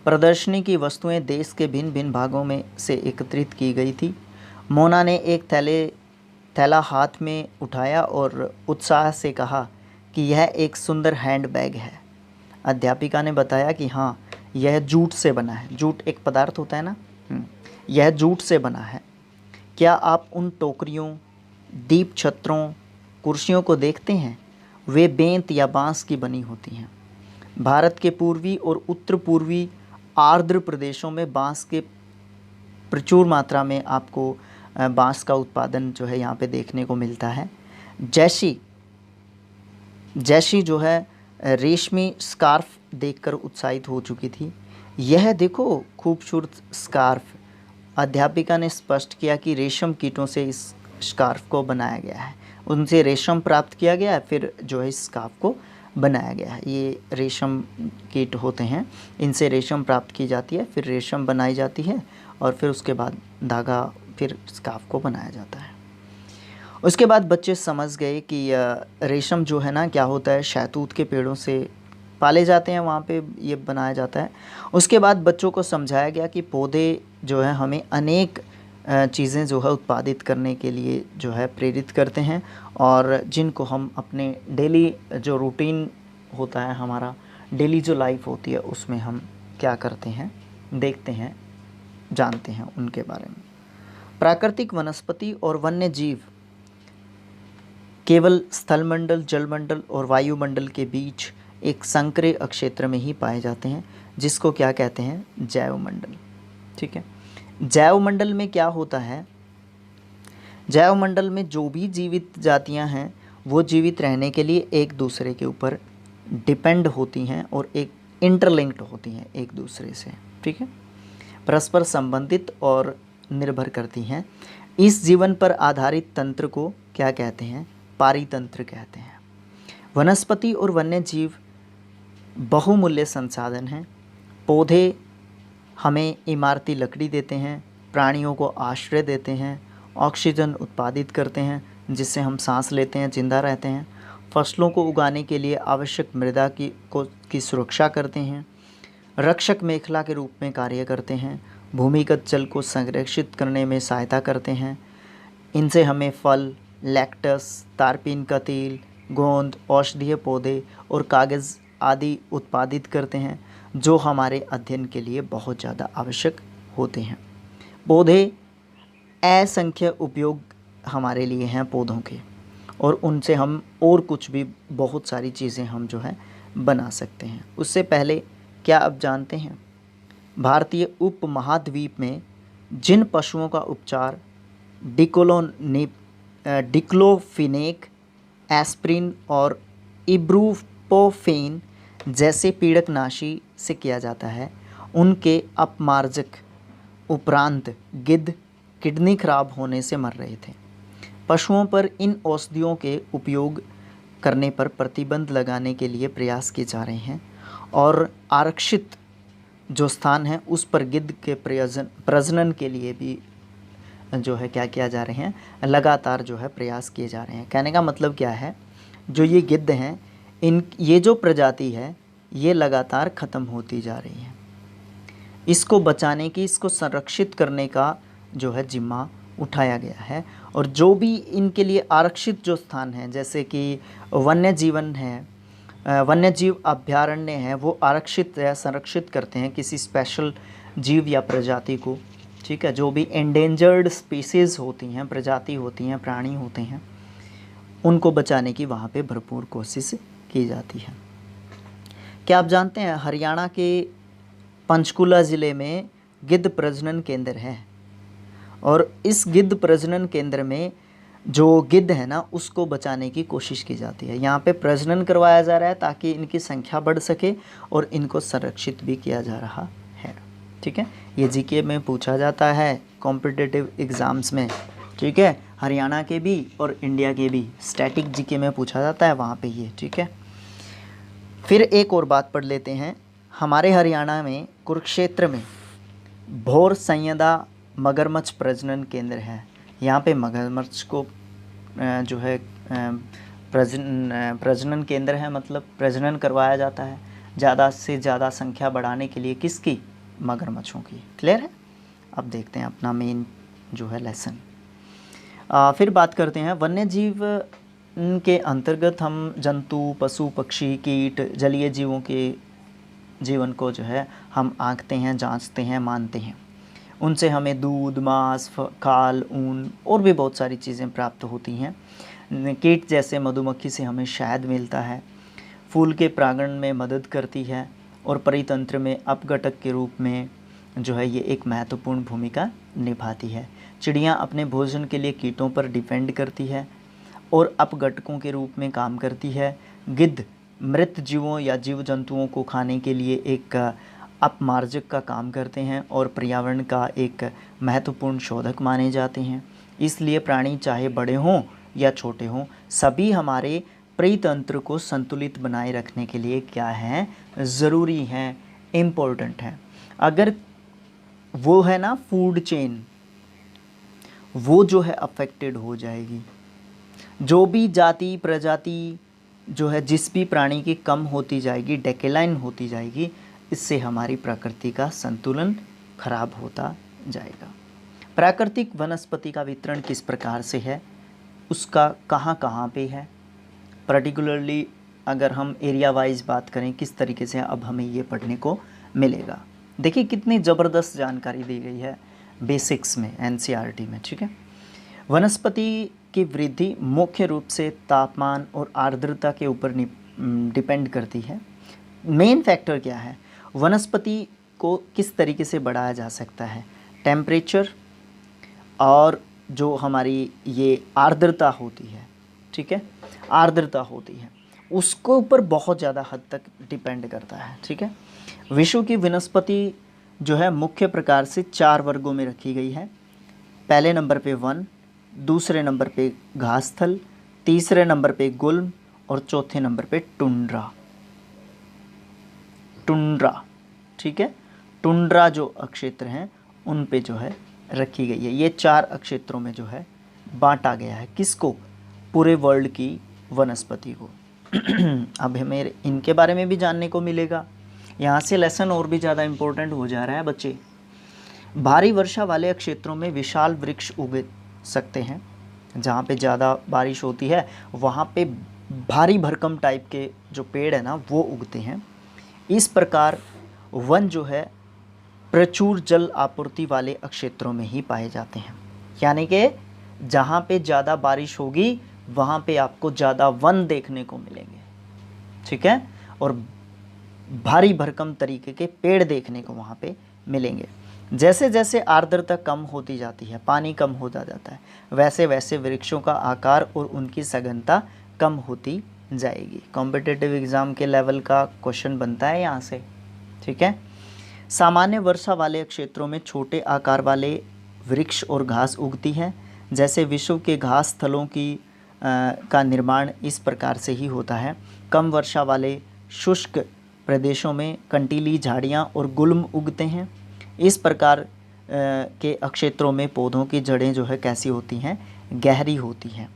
प्रदर्शनी की वस्तुएं देश के भिन्न भिन्न भागों में से एकत्रित की गई थी। मोना ने एक थैला हाथ में उठाया और उत्साह से कहा कि यह एक सुंदर हैंडबैग है। अध्यापिका ने बताया कि हाँ, यह जूट से बना है। जूट एक पदार्थ होता है ना, यह जूट से बना है। क्या आप उन टोकरियों, दीप छत्रों, कुर्सियों को देखते हैं? वे बेंत या बांस की बनी होती हैं। भारत के पूर्वी और उत्तर पूर्वी आर्द्र प्रदेशों में बांस के प्रचुर मात्रा में आपको बांस का उत्पादन जो है यहाँ पे देखने को मिलता है। जैसी जो है रेशमी स्कार्फ देखकर उत्साहित हो चुकी थी। यह देखो खूबसूरत स्कार्फ। अध्यापिका ने स्पष्ट किया कि रेशम कीटों से इस स्कार्फ को बनाया गया है। उनसे रेशम प्राप्त किया गया है, फिर जो है इस स्कार्फ को बनाया गया है। ये रेशम कीट होते हैं, इनसे रेशम प्राप्त की जाती है, फिर रेशम बनाई जाती है और फिर उसके बाद धागा, फिर स्कार्फ को बनाया जाता है। उसके बाद बच्चे समझ गए कि रेशम जो है ना क्या होता है, शहतूत के पेड़ों से पाले जाते हैं, वहाँ पे ये बनाया जाता है। उसके बाद बच्चों को समझाया गया कि पौधे जो है हमें अनेक चीज़ें जो है उत्पादित करने के लिए जो है प्रेरित करते हैं, और जिनको हम अपने डेली जो रूटीन होता है, हमारा डेली जो लाइफ होती है, उसमें हम क्या करते हैं, देखते हैं, जानते हैं उनके बारे में। प्राकृतिक वनस्पति और वन्य जीव केवल स्थलमंडल, जलमंडल और वायुमंडल के बीच एक संकरे क्षेत्र में ही पाए जाते हैं, जिसको क्या कहते हैं, जैवमंडल। ठीक है, जैवमंडल में क्या होता है, जैवमंडल में जो भी जीवित जातियां हैं वो जीवित रहने के लिए एक दूसरे के ऊपर डिपेंड होती हैं और एक इंटरलिंक्ड होती हैं एक दूसरे से। ठीक है, परस्पर संबंधित और निर्भर करती हैं। इस जीवन पर आधारित तंत्र को क्या कहते हैं, पारितंत्र कहते हैं। वनस्पति और वन्य जीव बहुमूल्य संसाधन हैं। पौधे हमें इमारती लकड़ी देते हैं, प्राणियों को आश्रय देते हैं, ऑक्सीजन उत्पादित करते हैं जिससे हम सांस लेते हैं, जिंदा रहते हैं, फसलों को उगाने के लिए आवश्यक मृदा की सुरक्षा करते हैं, रक्षक मेखला के रूप में कार्य करते हैं, भूमिगत जल को संरक्षित करने में सहायता करते हैं। इनसे हमें फल, लैक्टस, तारपीन का तेल, गोंद, औषधीय पौधे और कागज़ आदि उत्पादित करते हैं, जो हमारे अध्ययन के लिए बहुत ज़्यादा आवश्यक होते हैं। पौधे असंख्य उपयोग हमारे लिए हैं पौधों के, और उनसे हम और कुछ भी बहुत सारी चीज़ें हम जो है बना सकते हैं। उससे पहले क्या आप जानते हैं, भारतीय उपमहाद्वीप में जिन पशुओं का उपचार डिक्लोफिनेक, एस्प्रिन और इब्रूपोफेन जैसे पीड़कनाशी से किया जाता है, उनके अपमार्जक उपरांत गिद्ध किडनी खराब होने से मर रहे थे। पशुओं पर इन औषधियों के उपयोग करने पर प्रतिबंध लगाने के लिए प्रयास किए जा रहे हैं, और आरक्षित जो स्थान है उस पर गिद्ध के प्रजनन के लिए भी जो है क्या किया जा रहे हैं, लगातार जो है प्रयास किए जा रहे हैं। कहने का मतलब क्या है, जो ये गिद्ध हैं, ये जो प्रजाति है ये लगातार ख़त्म होती जा रही है। इसको बचाने की, इसको संरक्षित करने का जो है जिम्मा उठाया गया है, और जो भी इनके लिए आरक्षित जो स्थान है, जैसे कि वन्य जीवन है, वन्य जीव अभयारण्य है, वो आरक्षित या संरक्षित करते हैं किसी स्पेशल जीव या प्रजाति को। ठीक है। जो भी एंडेंजर्ड स्पीसीज़ होती हैं, प्रजाति होती हैं, प्राणी होते हैं, उनको बचाने की वहाँ पे भरपूर कोशिश की जाती है। क्या आप जानते हैं हरियाणा के पंचकुला ज़िले में गिद्ध प्रजनन केंद्र है, और इस गिद्ध प्रजनन केंद्र में जो गिद्ध है ना उसको बचाने की कोशिश की जाती है। यहाँ पे प्रजनन करवाया जा रहा है ताकि इनकी संख्या बढ़ सके और इनको संरक्षित भी किया जा रहा है। ठीक है, ये जीके में पूछा जाता है कॉम्पिटिटिव एग्ज़ाम्स में। ठीक है, हरियाणा के भी और इंडिया के भी स्टैटिक जीके में पूछा जाता है वहाँ पे ये। ठीक है, फिर एक और बात पढ़ लेते हैं। हमारे हरियाणा में कुरुक्षेत्र में भौर संयदा मगरमच्छ प्रजनन केंद्र है। यहाँ पे मगरमच्छ को जो है प्रजनन केंद्र है, मतलब प्रजनन करवाया जाता है ज़्यादा से ज़्यादा संख्या बढ़ाने के लिए। किसकी? मगरमच्छों की। क्लियर है? अब देखते हैं अपना मेन जो है लेसन। फिर बात करते हैं वन्य जीव के अंतर्गत हम जंतु, पशु, पक्षी, कीट, जलीय जीवों के जीवन को जो है हम आंकते हैं, जांचते हैं, मानते हैं। उनसे हमें दूध, मांस, खाल, ऊन और भी बहुत सारी चीज़ें प्राप्त होती हैं। कीट जैसे मधुमक्खी से हमें शहद मिलता है, फूल के परागण में मदद करती है, और परितंत्र में अपघटक के रूप में जो है ये एक महत्वपूर्ण भूमिका निभाती है। चिड़ियाँ अपने भोजन के लिए कीटों पर डिपेंड करती है और अपघटकों के रूप में काम करती है। गिद्ध मृत जीवों या जीव जंतुओं को खाने के लिए एक अपमार्जक का काम करते हैं और पर्यावरण का एक महत्वपूर्ण शोधक माने जाते हैं। इसलिए प्राणी चाहे बड़े हों या छोटे हों, सभी हमारे परितंत्र को संतुलित बनाए रखने के लिए क्या है? ज़रूरी हैं, इम्पोर्टेंट हैं। अगर वो है ना फूड चेन, वो जो है अफेक्टेड हो जाएगी, जो भी जाति प्रजाति जो है जिस भी प्राणी की कम होती जाएगी, डेक्लाइन होती जाएगी, इससे हमारी प्रकृति का संतुलन खराब होता जाएगा। प्राकृतिक वनस्पति का वितरण किस प्रकार से है, उसका कहाँ कहाँ पे है, पर्टिकुलरली अगर हम एरिया वाइज बात करें किस तरीके से, अब हमें ये पढ़ने को मिलेगा। देखिए कितनी ज़बरदस्त जानकारी दी गई है बेसिक्स में, एनसीईआरटी में। ठीक है, वनस्पति की वृद्धि मुख्य रूप से तापमान और आर्द्रता के ऊपर डिपेंड करती है। मेन फैक्टर क्या है? वनस्पति को किस तरीके से बढ़ाया जा सकता है? टेम्परेचर और जो हमारी ये आर्द्रता होती है, ठीक है, आर्द्रता होती है, उसको ऊपर बहुत ज़्यादा हद तक डिपेंड करता है। ठीक है, विश्व की वनस्पति जो है मुख्य प्रकार से 4 वर्गों में रखी गई है। पहले नंबर पे वन, दूसरे नंबर पे घासस्थल, तीसरे नंबर पे गुल्म और चौथे नंबर पे टुंड्रा। टुंड्रा, ठीक है, टुंड्रा जो अक्षेत्र हैं उन पे जो है रखी गई है। ये 4 अक्षेत्रों में जो है बांटा गया है। किसको? पूरे वर्ल्ड की वनस्पति को। अब हमें इनके बारे में भी जानने को मिलेगा। यहाँ से लेसन और भी ज़्यादा इम्पोर्टेंट हो जा रहा है बच्चे। भारी वर्षा वाले क्षेत्रों में विशाल वृक्ष उग सकते हैं। जहाँ पे ज़्यादा बारिश होती है वहाँ पे भारी भरकम टाइप के जो पेड़ है ना वो उगते हैं। इस प्रकार वन जो है प्रचुर जल आपूर्ति वाले क्षेत्रों में ही पाए जाते हैं। यानी कि जहाँ पे ज़्यादा बारिश होगी वहाँ पे आपको ज़्यादा वन देखने को मिलेंगे। ठीक है, और भारी भरकम तरीके के पेड़ देखने को वहाँ पे मिलेंगे। जैसे जैसे आर्द्रता कम होती जाती है, पानी कम होता जाता है, वैसे वैसे वृक्षों का आकार और उनकी सघनता कम होती जाएगी। कॉम्पिटिटिव एग्ज़ाम के लेवल का क्वेश्चन बनता है यहाँ से। ठीक है, सामान्य वर्षा वाले क्षेत्रों में छोटे आकार वाले वृक्ष और घास उगती हैं। जैसे विश्व के घास स्थलों का निर्माण इस प्रकार से ही होता है। कम वर्षा वाले शुष्क प्रदेशों में कंटीली झाड़ियाँ और गुल्म उगते हैं। इस प्रकार के क्षेत्रों में पौधों की जड़ें जो है कैसी होती हैं? गहरी होती हैं,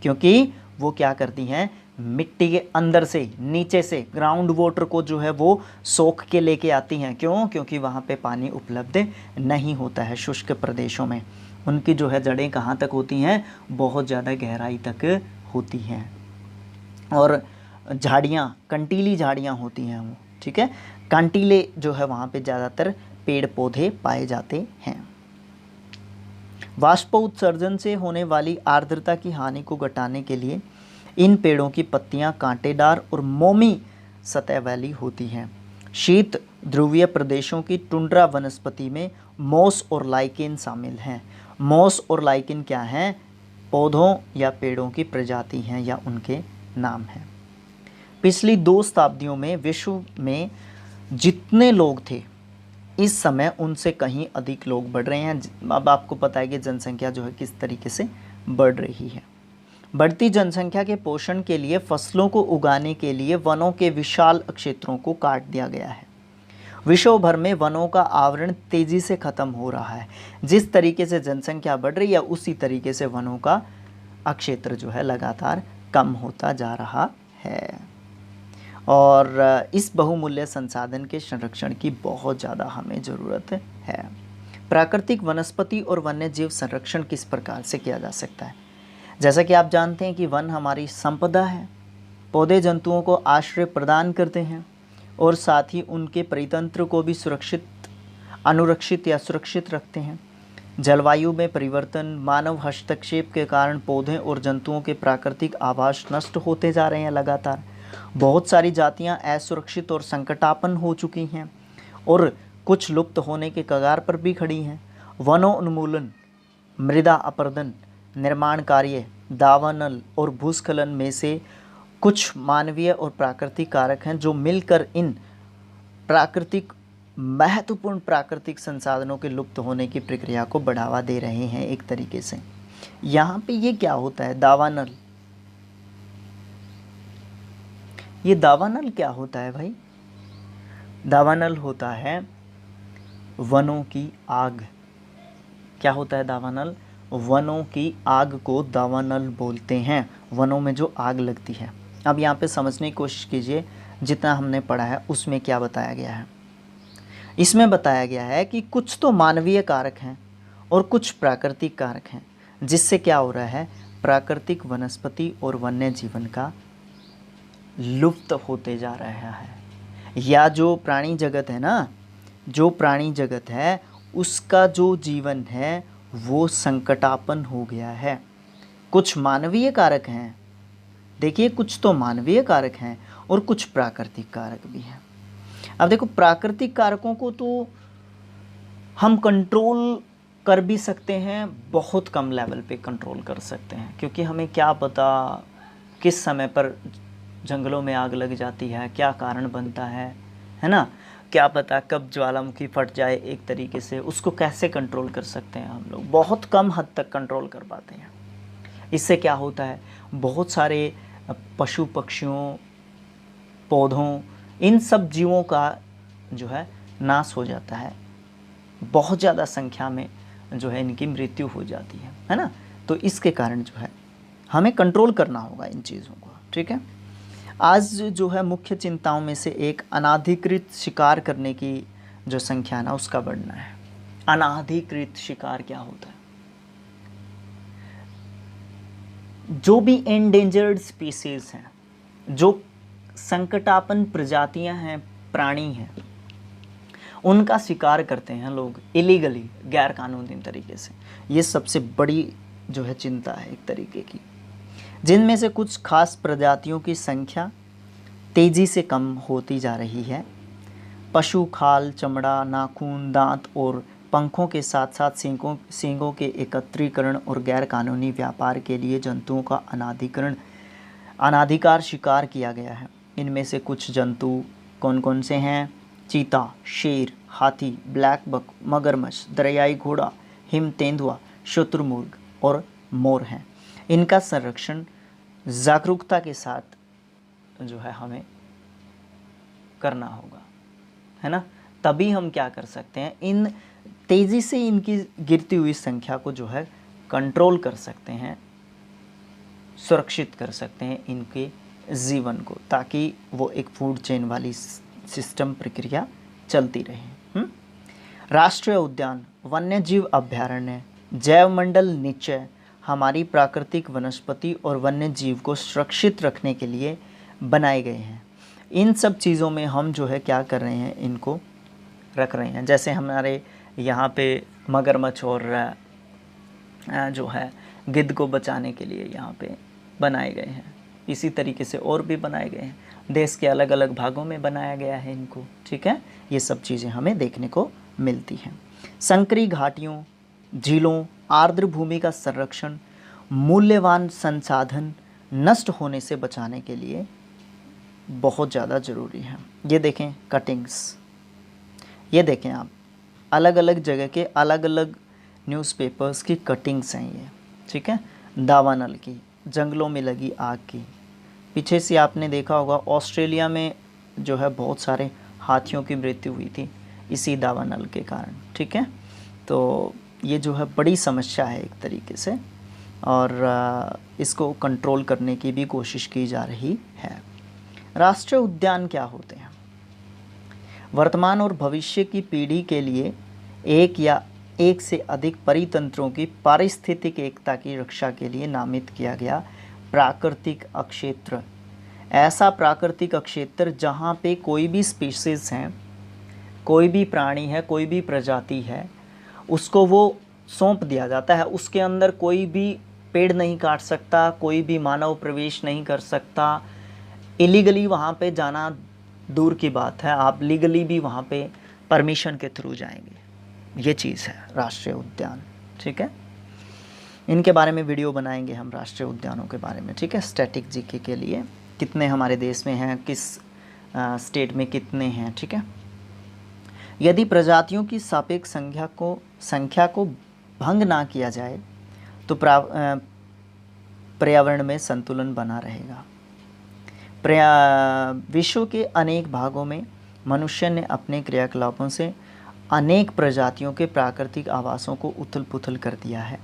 क्योंकि वो क्या करती हैं? मिट्टी के अंदर से, नीचे से ग्राउंड वाटर को जो है वो सोख के लेके आती हैं। क्यों? क्योंकि वहाँ पे पानी उपलब्ध नहीं होता है शुष्क प्रदेशों में। उनकी जो है जड़ें कहाँ तक होती हैं? बहुत ज़्यादा गहराई तक होती हैं। और झाड़ियाँ, कंटीली झाड़ियाँ होती हैं वो। ठीक है, कंटीले जो है वहाँ पे ज़्यादातर पेड़ पौधे पाए जाते हैं। वाष्पोत्सर्जन से होने वाली आर्द्रता की हानि को घटाने के लिए इन पेड़ों की पत्तियां कांटेदार और मोमी सतह वाली होती हैं। शीत ध्रुवीय प्रदेशों की टुंड्रा वनस्पति में मोस और लाइकेन शामिल हैं। मोस और लाइकेन क्या हैं? पौधों या पेड़ों की प्रजाति हैं या उनके नाम हैं। पिछली 2 शताब्दियों में विश्व में जितने लोग थे इस समय उनसे कहीं अधिक लोग बढ़ रहे हैं। अब आपको पता है कि जनसंख्या जो है किस तरीके से बढ़ रही है। बढ़ती जनसंख्या के पोषण के लिए फसलों को उगाने के लिए वनों के विशाल क्षेत्रों को काट दिया गया है। विश्व भर में वनों का आवरण तेजी से खत्म हो रहा है। जिस तरीके से जनसंख्या बढ़ रही है उसी तरीके से वनों का क्षेत्र जो है लगातार कम होता जा रहा है और इस बहुमूल्य संसाधन के संरक्षण की बहुत ज़्यादा हमें ज़रूरत है। प्राकृतिक वनस्पति और वन्य जीव संरक्षण किस प्रकार से किया जा सकता है? जैसा कि आप जानते हैं कि वन हमारी संपदा है। पौधे जंतुओं को आश्रय प्रदान करते हैं और साथ ही उनके परितंत्र को भी अनुरक्षित या सुरक्षित रखते हैं। जलवायु में परिवर्तन, मानव हस्तक्षेप के कारण पौधे और जंतुओं के प्राकृतिक आवास नष्ट होते जा रहे हैं लगातार। बहुत सारी जातियां असुरक्षित और संकटापन्न हो चुकी हैं और कुछ लुप्त होने के कगार पर भी खड़ी हैं। वनोन्मूलन, मृदा अपरदन, निर्माण कार्य, दावानल और भूस्खलन में से कुछ मानवीय और प्राकृतिक कारक हैं जो मिलकर इन महत्वपूर्ण प्राकृतिक संसाधनों के लुप्त होने की प्रक्रिया को बढ़ावा दे रहे हैं एक तरीके से। यहाँ पे ये क्या होता है? दावानल। ये दावानल क्या होता है भाई? दावानल होता है वनों की आग। क्या होता है दावानल? वनों की आग को दावानल बोलते हैं। वनों में जो आग लगती है। अब यहाँ पे समझने की कोशिश कीजिए, जितना हमने पढ़ा है उसमें क्या बताया गया है। इसमें बताया गया है कि कुछ तो मानवीय कारक हैं और कुछ प्राकृतिक कारक हैं, जिससे क्या हो रहा है? प्राकृतिक वनस्पति और वन्य जीवन का लुप्त होते जा रहा है। या जो प्राणी जगत है ना, जो प्राणी जगत है उसका जो जीवन है वो संकटापन्न हो गया है। कुछ मानवीय कारक हैं, देखिए कुछ तो मानवीय कारक हैं और कुछ प्राकृतिक कारक भी हैं। अब देखो, प्राकृतिक कारकों को तो हम कंट्रोल कर भी सकते हैं, बहुत कम लेवल पे कंट्रोल कर सकते हैं, क्योंकि हमें क्या पता किस समय पर जंगलों में आग लग जाती है, क्या कारण बनता है ना? क्या पता कब ज्वालामुखी फट जाए एक तरीके से, उसको कैसे कंट्रोल कर सकते हैं हम लोग? बहुत कम हद तक कंट्रोल कर पाते हैं। इससे क्या होता है? बहुत सारे पशु पक्षियों, पौधों, इन सब जीवों का जो है नाश हो जाता है। बहुत ज़्यादा संख्या में जो है इनकी मृत्यु हो जाती है ना? तो इसके कारण जो है हमें कंट्रोल करना होगा इन चीज़ों को, ठीक है। आज जो है मुख्य चिंताओं में से एक अनाधिकृत शिकार करने की जो संख्या ना उसका बढ़ना है। अनाधिकृत शिकार क्या होता है? जो भी एंडेंजर्ड स्पीसीज हैं, जो संकटापन्न प्रजातियां हैं, प्राणी हैं, उनका शिकार करते हैं लोग इलीगली, गैर कानूनी तरीके से। ये सबसे बड़ी जो है चिंता है एक तरीके की, जिनमें से कुछ खास प्रजातियों की संख्या तेज़ी से कम होती जा रही है। पशु खाल, चमड़ा, नाखून, दांत और पंखों के साथ साथ सींगों के एकत्रीकरण और गैर कानूनी व्यापार के लिए जंतुओं का अनाधिकार शिकार किया गया है। इनमें से कुछ जंतु कौन कौन से हैं? चीता, शेर, हाथी, ब्लैक बक, मगरमच्छ, दरियाई घोड़ा, हिम तेंदुआ, शुतुरमुर्ग और मोर हैं। इनका संरक्षण जागरूकता के साथ जो है हमें करना होगा, है ना? तभी हम क्या कर सकते हैं, इन तेज़ी से इनकी गिरती हुई संख्या को जो है कंट्रोल कर सकते हैं, सुरक्षित कर सकते हैं इनके जीवन को, ताकि वो एक फूड चेन वाली सिस्टम प्रक्रिया चलती रहे। राष्ट्रीय उद्यान, वन्य जीव अभ्यारण्य, जैव मंडल निश्चय हमारी प्राकृतिक वनस्पति और वन्य जीव को सुरक्षित रखने के लिए बनाए गए हैं। इन सब चीज़ों में हम जो है क्या कर रहे हैं, इनको रख रहे हैं। जैसे हमारे यहाँ पे मगरमच्छ और जो है गिद्ध को बचाने के लिए यहाँ पे बनाए गए हैं। इसी तरीके से और भी बनाए गए हैं, देश के अलग अलग भागों में बनाया गया है इनको, ठीक है। ये सब चीज़ें हमें देखने को मिलती हैं। संकरी घाटियों, झीलों, आर्द्र भूमि का संरक्षण, मूल्यवान संसाधन नष्ट होने से बचाने के लिए बहुत ज़्यादा ज़रूरी है। ये देखें कटिंग्स, ये देखें आप, अलग अलग जगह के अलग अलग न्यूज़पेपर्स की कटिंग्स हैं ये, ठीक है। दावानल की, जंगलों में लगी आग की। पीछे से आपने देखा होगा ऑस्ट्रेलिया में जो है बहुत सारे हाथियों की मृत्यु हुई थी इसी दावानल के कारण, ठीक है। तो ये जो है बड़ी समस्या है एक तरीके से, और इसको कंट्रोल करने की भी कोशिश की जा रही है। राष्ट्रीय उद्यान क्या होते हैं? वर्तमान और भविष्य की पीढ़ी के लिए एक या एक से अधिक परितंत्रों की पारिस्थितिक एकता की रक्षा के लिए नामित किया गया प्राकृतिक अक्षेत्र। ऐसा प्राकृतिक अक्षेत्र जहाँ पे कोई भी स्पीशीज़ हैं, कोई भी प्राणी है, कोई भी प्रजाति है, उसको वो सौंप दिया जाता है। उसके अंदर कोई भी पेड़ नहीं काट सकता, कोई भी मानव प्रवेश नहीं कर सकता। इलीगली वहाँ पे जाना दूर की बात है, आप लीगली भी वहाँ पे परमिशन के थ्रू जाएंगे। ये चीज़ है राष्ट्रीय उद्यान, ठीक है। इनके बारे में वीडियो बनाएंगे हम, राष्ट्रीय उद्यानों के बारे में, ठीक है। स्टैटिक जीके के लिए कितने हमारे देश में हैं, किस स्टेट में कितने हैं, ठीक है। यदि प्रजातियों की सापेक्ष संख्या को भंग ना किया जाए तो पर्यावरण में संतुलन बना रहेगा। विश्व के अनेक भागों में मनुष्य ने अपने क्रियाकलापों से अनेक प्रजातियों के प्राकृतिक आवासों को उथल पुथल कर दिया है।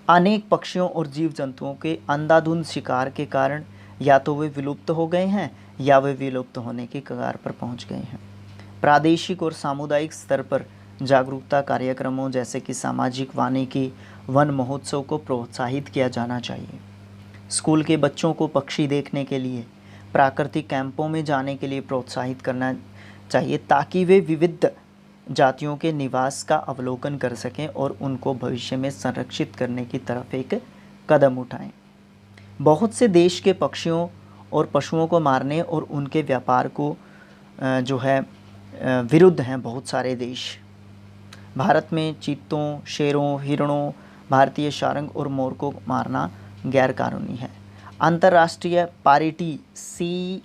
अनेक पक्षियों और जीव जंतुओं के अंधाधुंध शिकार के कारण या तो वे विलुप्त हो गए हैं या वे विलुप्त होने की कगार पर पहुंच गए हैं। प्रादेशिक और सामुदायिक स्तर पर जागरूकता कार्यक्रमों जैसे कि सामाजिक वानिकी, वन महोत्सव को प्रोत्साहित किया जाना चाहिए। स्कूल के बच्चों को पक्षी देखने के लिए, प्राकृतिक कैंपों में जाने के लिए प्रोत्साहित करना चाहिए ताकि वे विविध जातियों के निवास का अवलोकन कर सकें और उनको भविष्य में संरक्षित करने की तरफ एक कदम उठाएं। बहुत से देश के पक्षियों और पशुओं को मारने और उनके व्यापार को जो है विरुद्ध हैं बहुत सारे देश। भारत में चीतों, शेरों, हिरणों, भारतीय सारंग और मोर को मारना गैरकानूनी है। अंतर्राष्ट्रीय पारिटी CITES,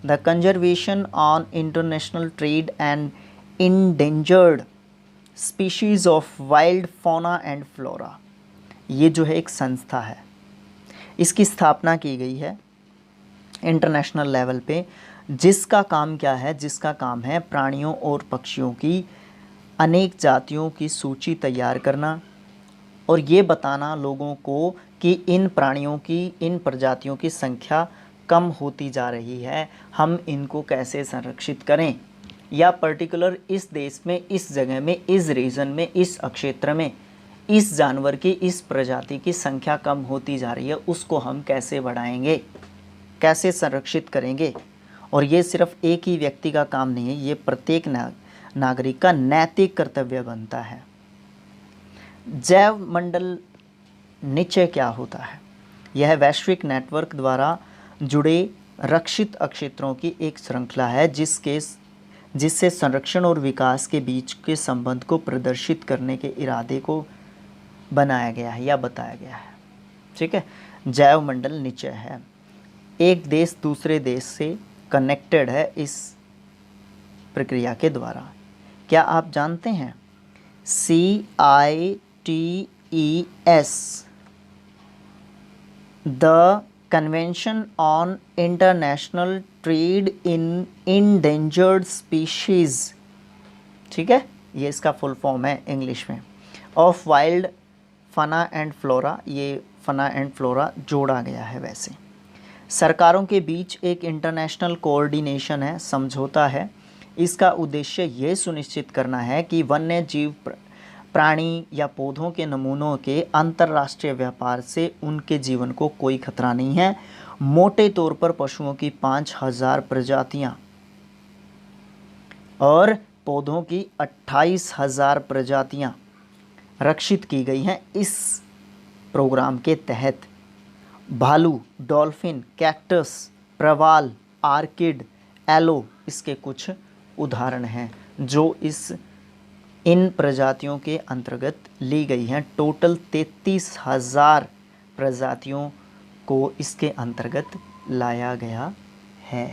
the conservation on international trade and endangered species of wild fauna and flora, ये जो है एक संस्था है, इसकी स्थापना की गई है इंटरनेशनल लेवल पे, जिसका काम क्या है, जिसका काम है प्राणियों और पक्षियों की अनेक जातियों की सूची तैयार करना और ये बताना लोगों को कि इन प्राणियों की, इन प्रजातियों की संख्या कम होती जा रही है, हम इनको कैसे संरक्षित करें, या पर्टिकुलर इस देश में, इस जगह में, इस रीजन में, इस क्षेत्र में इस जानवर की, इस प्रजाति की संख्या कम होती जा रही है, उसको हम कैसे बढ़ाएंगे, कैसे संरक्षित करेंगे। और ये सिर्फ एक ही व्यक्ति का काम नहीं है, ये प्रत्येक नागरिक का नैतिक कर्तव्य बनता है। जैव मंडल निचय क्या होता है? यह वैश्विक नेटवर्क द्वारा जुड़े रक्षित क्षेत्रों की एक श्रृंखला है जिससे संरक्षण और विकास के बीच के संबंध को प्रदर्शित करने के इरादे को बनाया गया है या बताया गया है, ठीक है। जैव मंडल निचय है, एक देश दूसरे देश से कनेक्टेड है इस प्रक्रिया के द्वारा। क्या आप जानते हैं CITES, the convention on international trade in endangered species, ठीक है, ये इसका फुल फॉर्म है इंग्लिश में, of wild fauna and flora, ये फना एंड फ्लोरा जोड़ा गया है। वैसे सरकारों के बीच एक इंटरनेशनल कोऑर्डिनेशन है, समझौता है। इसका उद्देश्य ये सुनिश्चित करना है कि वन्य जीव, प्राणी या पौधों के नमूनों के अंतर्राष्ट्रीय व्यापार से उनके जीवन को कोई खतरा नहीं है। मोटे तौर पर पशुओं की 5000 प्रजातियां और पौधों की 28,000 प्रजातियां रक्षित की गई हैं इस प्रोग्राम के तहत। भालू, डॉल्फिन, कैक्टस, प्रवाल, आर्किड, एलो इसके कुछ उदाहरण हैं जो इन प्रजातियों के अंतर्गत ली गई हैं। टोटल 33,000 प्रजातियों को इसके अंतर्गत लाया गया है।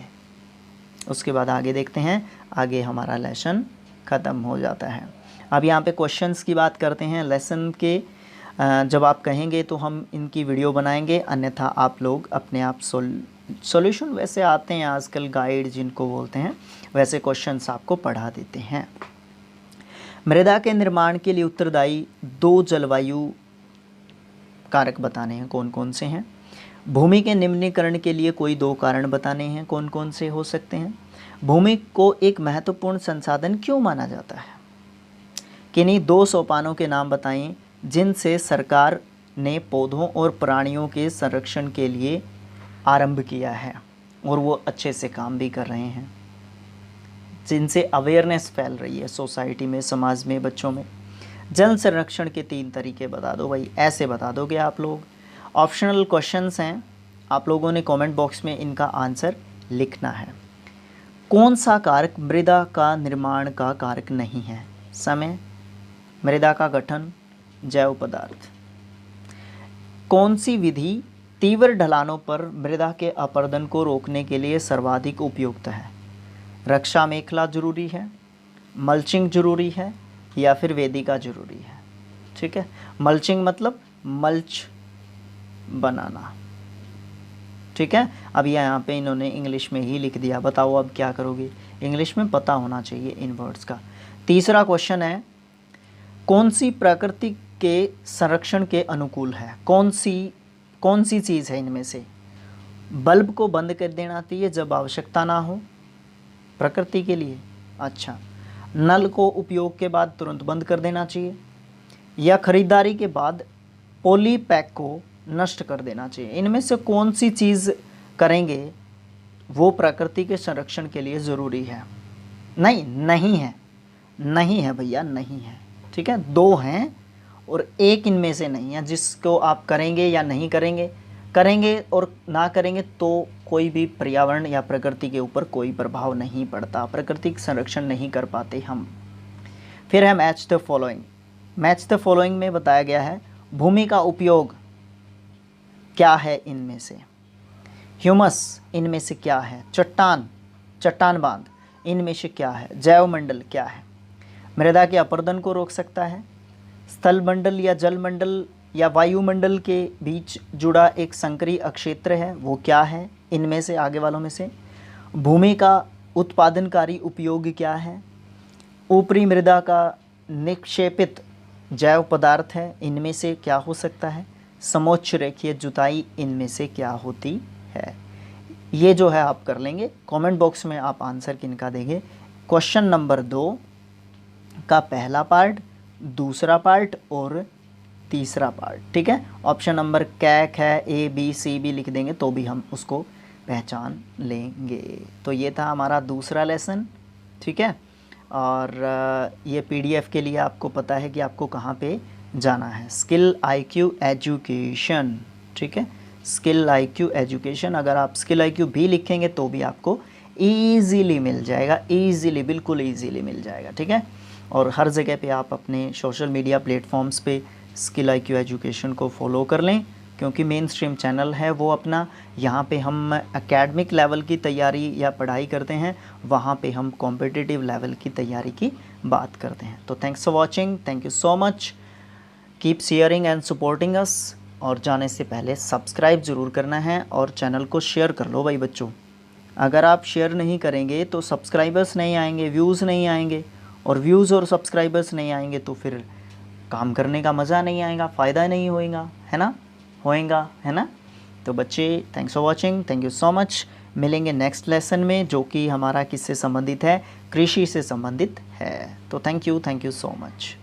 उसके बाद आगे देखते हैं, आगे हमारा लेसन ख़त्म हो जाता है। अब यहाँ पे क्वेश्चंस की बात करते हैं। लेसन के जब आप कहेंगे तो हम इनकी वीडियो बनाएंगे, अन्यथा आप लोग अपने आप सॉल्यूशन वैसे आते हैं आजकल, गाइड जिनको बोलते हैं, वैसे क्वेश्चंस आपको पढ़ा देते हैं। मृदा के निर्माण के लिए उत्तरदायी 2 जलवायु कारक बताने हैं, कौन कौन से हैं। भूमि के निम्नीकरण के लिए कोई 2 कारण बताने हैं, कौन कौन से हो सकते हैं। भूमि को एक महत्वपूर्ण संसाधन क्यों माना जाता है। किन्हीं 2 सोपानों के नाम बताएं जिनसे सरकार ने पौधों और प्राणियों के संरक्षण के लिए आरंभ किया है और वो अच्छे से काम भी कर रहे हैं, जिनसे अवेयरनेस फैल रही है सोसाइटी में, समाज में, बच्चों में। जल संरक्षण के 3 तरीके बता दो भाई, ऐसे बता दोगे आप लोग। ऑप्शनल क्वेश्चंस हैं, आप लोगों ने कमेंट बॉक्स में इनका आंसर लिखना है। कौन सा कारक मृदा का निर्माण का कारक नहीं है। समय, मृदा का गठन, जैव पदार्थ। कौन सी विधि तीव्र ढलानों पर मृदा के अपरदन को रोकने के लिए सर्वाधिक उपयुक्त है। रक्षा मेखला जरूरी है, मल्चिंग जरूरी है, या फिर वेदिका जरूरी है। ठीक है, मल्चिंग मतलब मल्च बनाना। ठीक है, अब यहाँ पे इन्होंने इंग्लिश में ही लिख दिया, बताओ अब क्या करोगे। इंग्लिश में पता होना चाहिए इन वर्ड्स का। तीसरा क्वेश्चन है, कौन सी प्रकृति के संरक्षण के अनुकूल है। कौन सी चीज़ है इनमें से। बल्ब को बंद कर देना चाहिए जब आवश्यकता ना हो प्रकृति के लिए। अच्छा, नल को उपयोग के बाद तुरंत बंद कर देना चाहिए, या खरीदारी के बाद पॉली पैक को नष्ट कर देना चाहिए। इनमें से कौन सी चीज़ करेंगे वो प्रकृति के संरक्षण के लिए ज़रूरी है। नहीं है भैया, नहीं है। ठीक है, 2 हैं और एक इनमें से नहीं है, जिसको आप करेंगे या नहीं करेंगे और ना करेंगे तो कोई भी पर्यावरण या प्रकृति के ऊपर कोई प्रभाव नहीं पड़ता, प्राकृतिक संरक्षण नहीं कर पाते हम। फिर है match the following. Match the following में बताया गया है भूमि का उपयोग क्या है इनमें से। ह्यूमस इनमें से क्या है। चट्टान बांध इनमें से क्या है। जैव मंडल क्या है। मृदा के अपरदन को रोक सकता है। स्थल मंडल या जल मंडल या वायुमंडल के बीच जुड़ा एक संकरी अक्षेत्र है, वो क्या है इनमें से, आगे वालों में से। भूमि का उत्पादनकारी उपयोग क्या है। ऊपरी मृदा का निक्षेपित जैव पदार्थ है, इनमें से क्या हो सकता है। समोच्च रेखीय जुताई इनमें से क्या होती है। ये जो है आप कर लेंगे। कमेंट बॉक्स में आप आंसर किनका देंगे। क्वेश्चन नंबर 2 का पहला पार्ट, दूसरा पार्ट और तीसरा पार्ट। ठीक है, ऑप्शन नंबर कैक है, A B C भी लिख देंगे तो भी हम उसको पहचान लेंगे। तो ये था हमारा दूसरा लेसन। ठीक है, और ये PDF के लिए आपको पता है कि आपको कहाँ पे जाना है। Skill IQ education. ठीक है, स्किल IQ एजुकेशन। अगर आप स्किल IQ भी लिखेंगे तो भी आपको ईज़िली मिल जाएगा, ईज़िली, बिल्कुल ईज़िली मिल जाएगा। ठीक है, और हर जगह पे आप अपने सोशल मीडिया प्लेटफॉर्म्स पे स्किल IQ एजुकेशन को फॉलो कर लें, क्योंकि मेन स्ट्रीम चैनल है वो अपना। यहाँ पे हम एकेडमिक लेवल की तैयारी या पढ़ाई करते हैं, वहाँ पे हम कॉम्पिटिटिव लेवल की तैयारी की बात करते हैं। तो thanks for watching, thank you so much, keep sharing and supporting us. और जाने से पहले सब्सक्राइब ज़रूर करना है और चैनल को शेयर कर लो भाई बच्चों। अगर आप शेयर नहीं करेंगे तो सब्सक्राइबर्स नहीं आएंगे, व्यूज़ नहीं आएंगे, और व्यूज़ और सब्सक्राइबर्स नहीं आएंगे तो फिर काम करने का मज़ा नहीं आएगा, फ़ायदा नहीं होएगा, है ना। तो बच्चे, thanks for watching, thank you so much. मिलेंगे नेक्स्ट लेसन में, जो कि हमारा किससे संबंधित है, कृषि से संबंधित है। तो थैंक यू सो मच।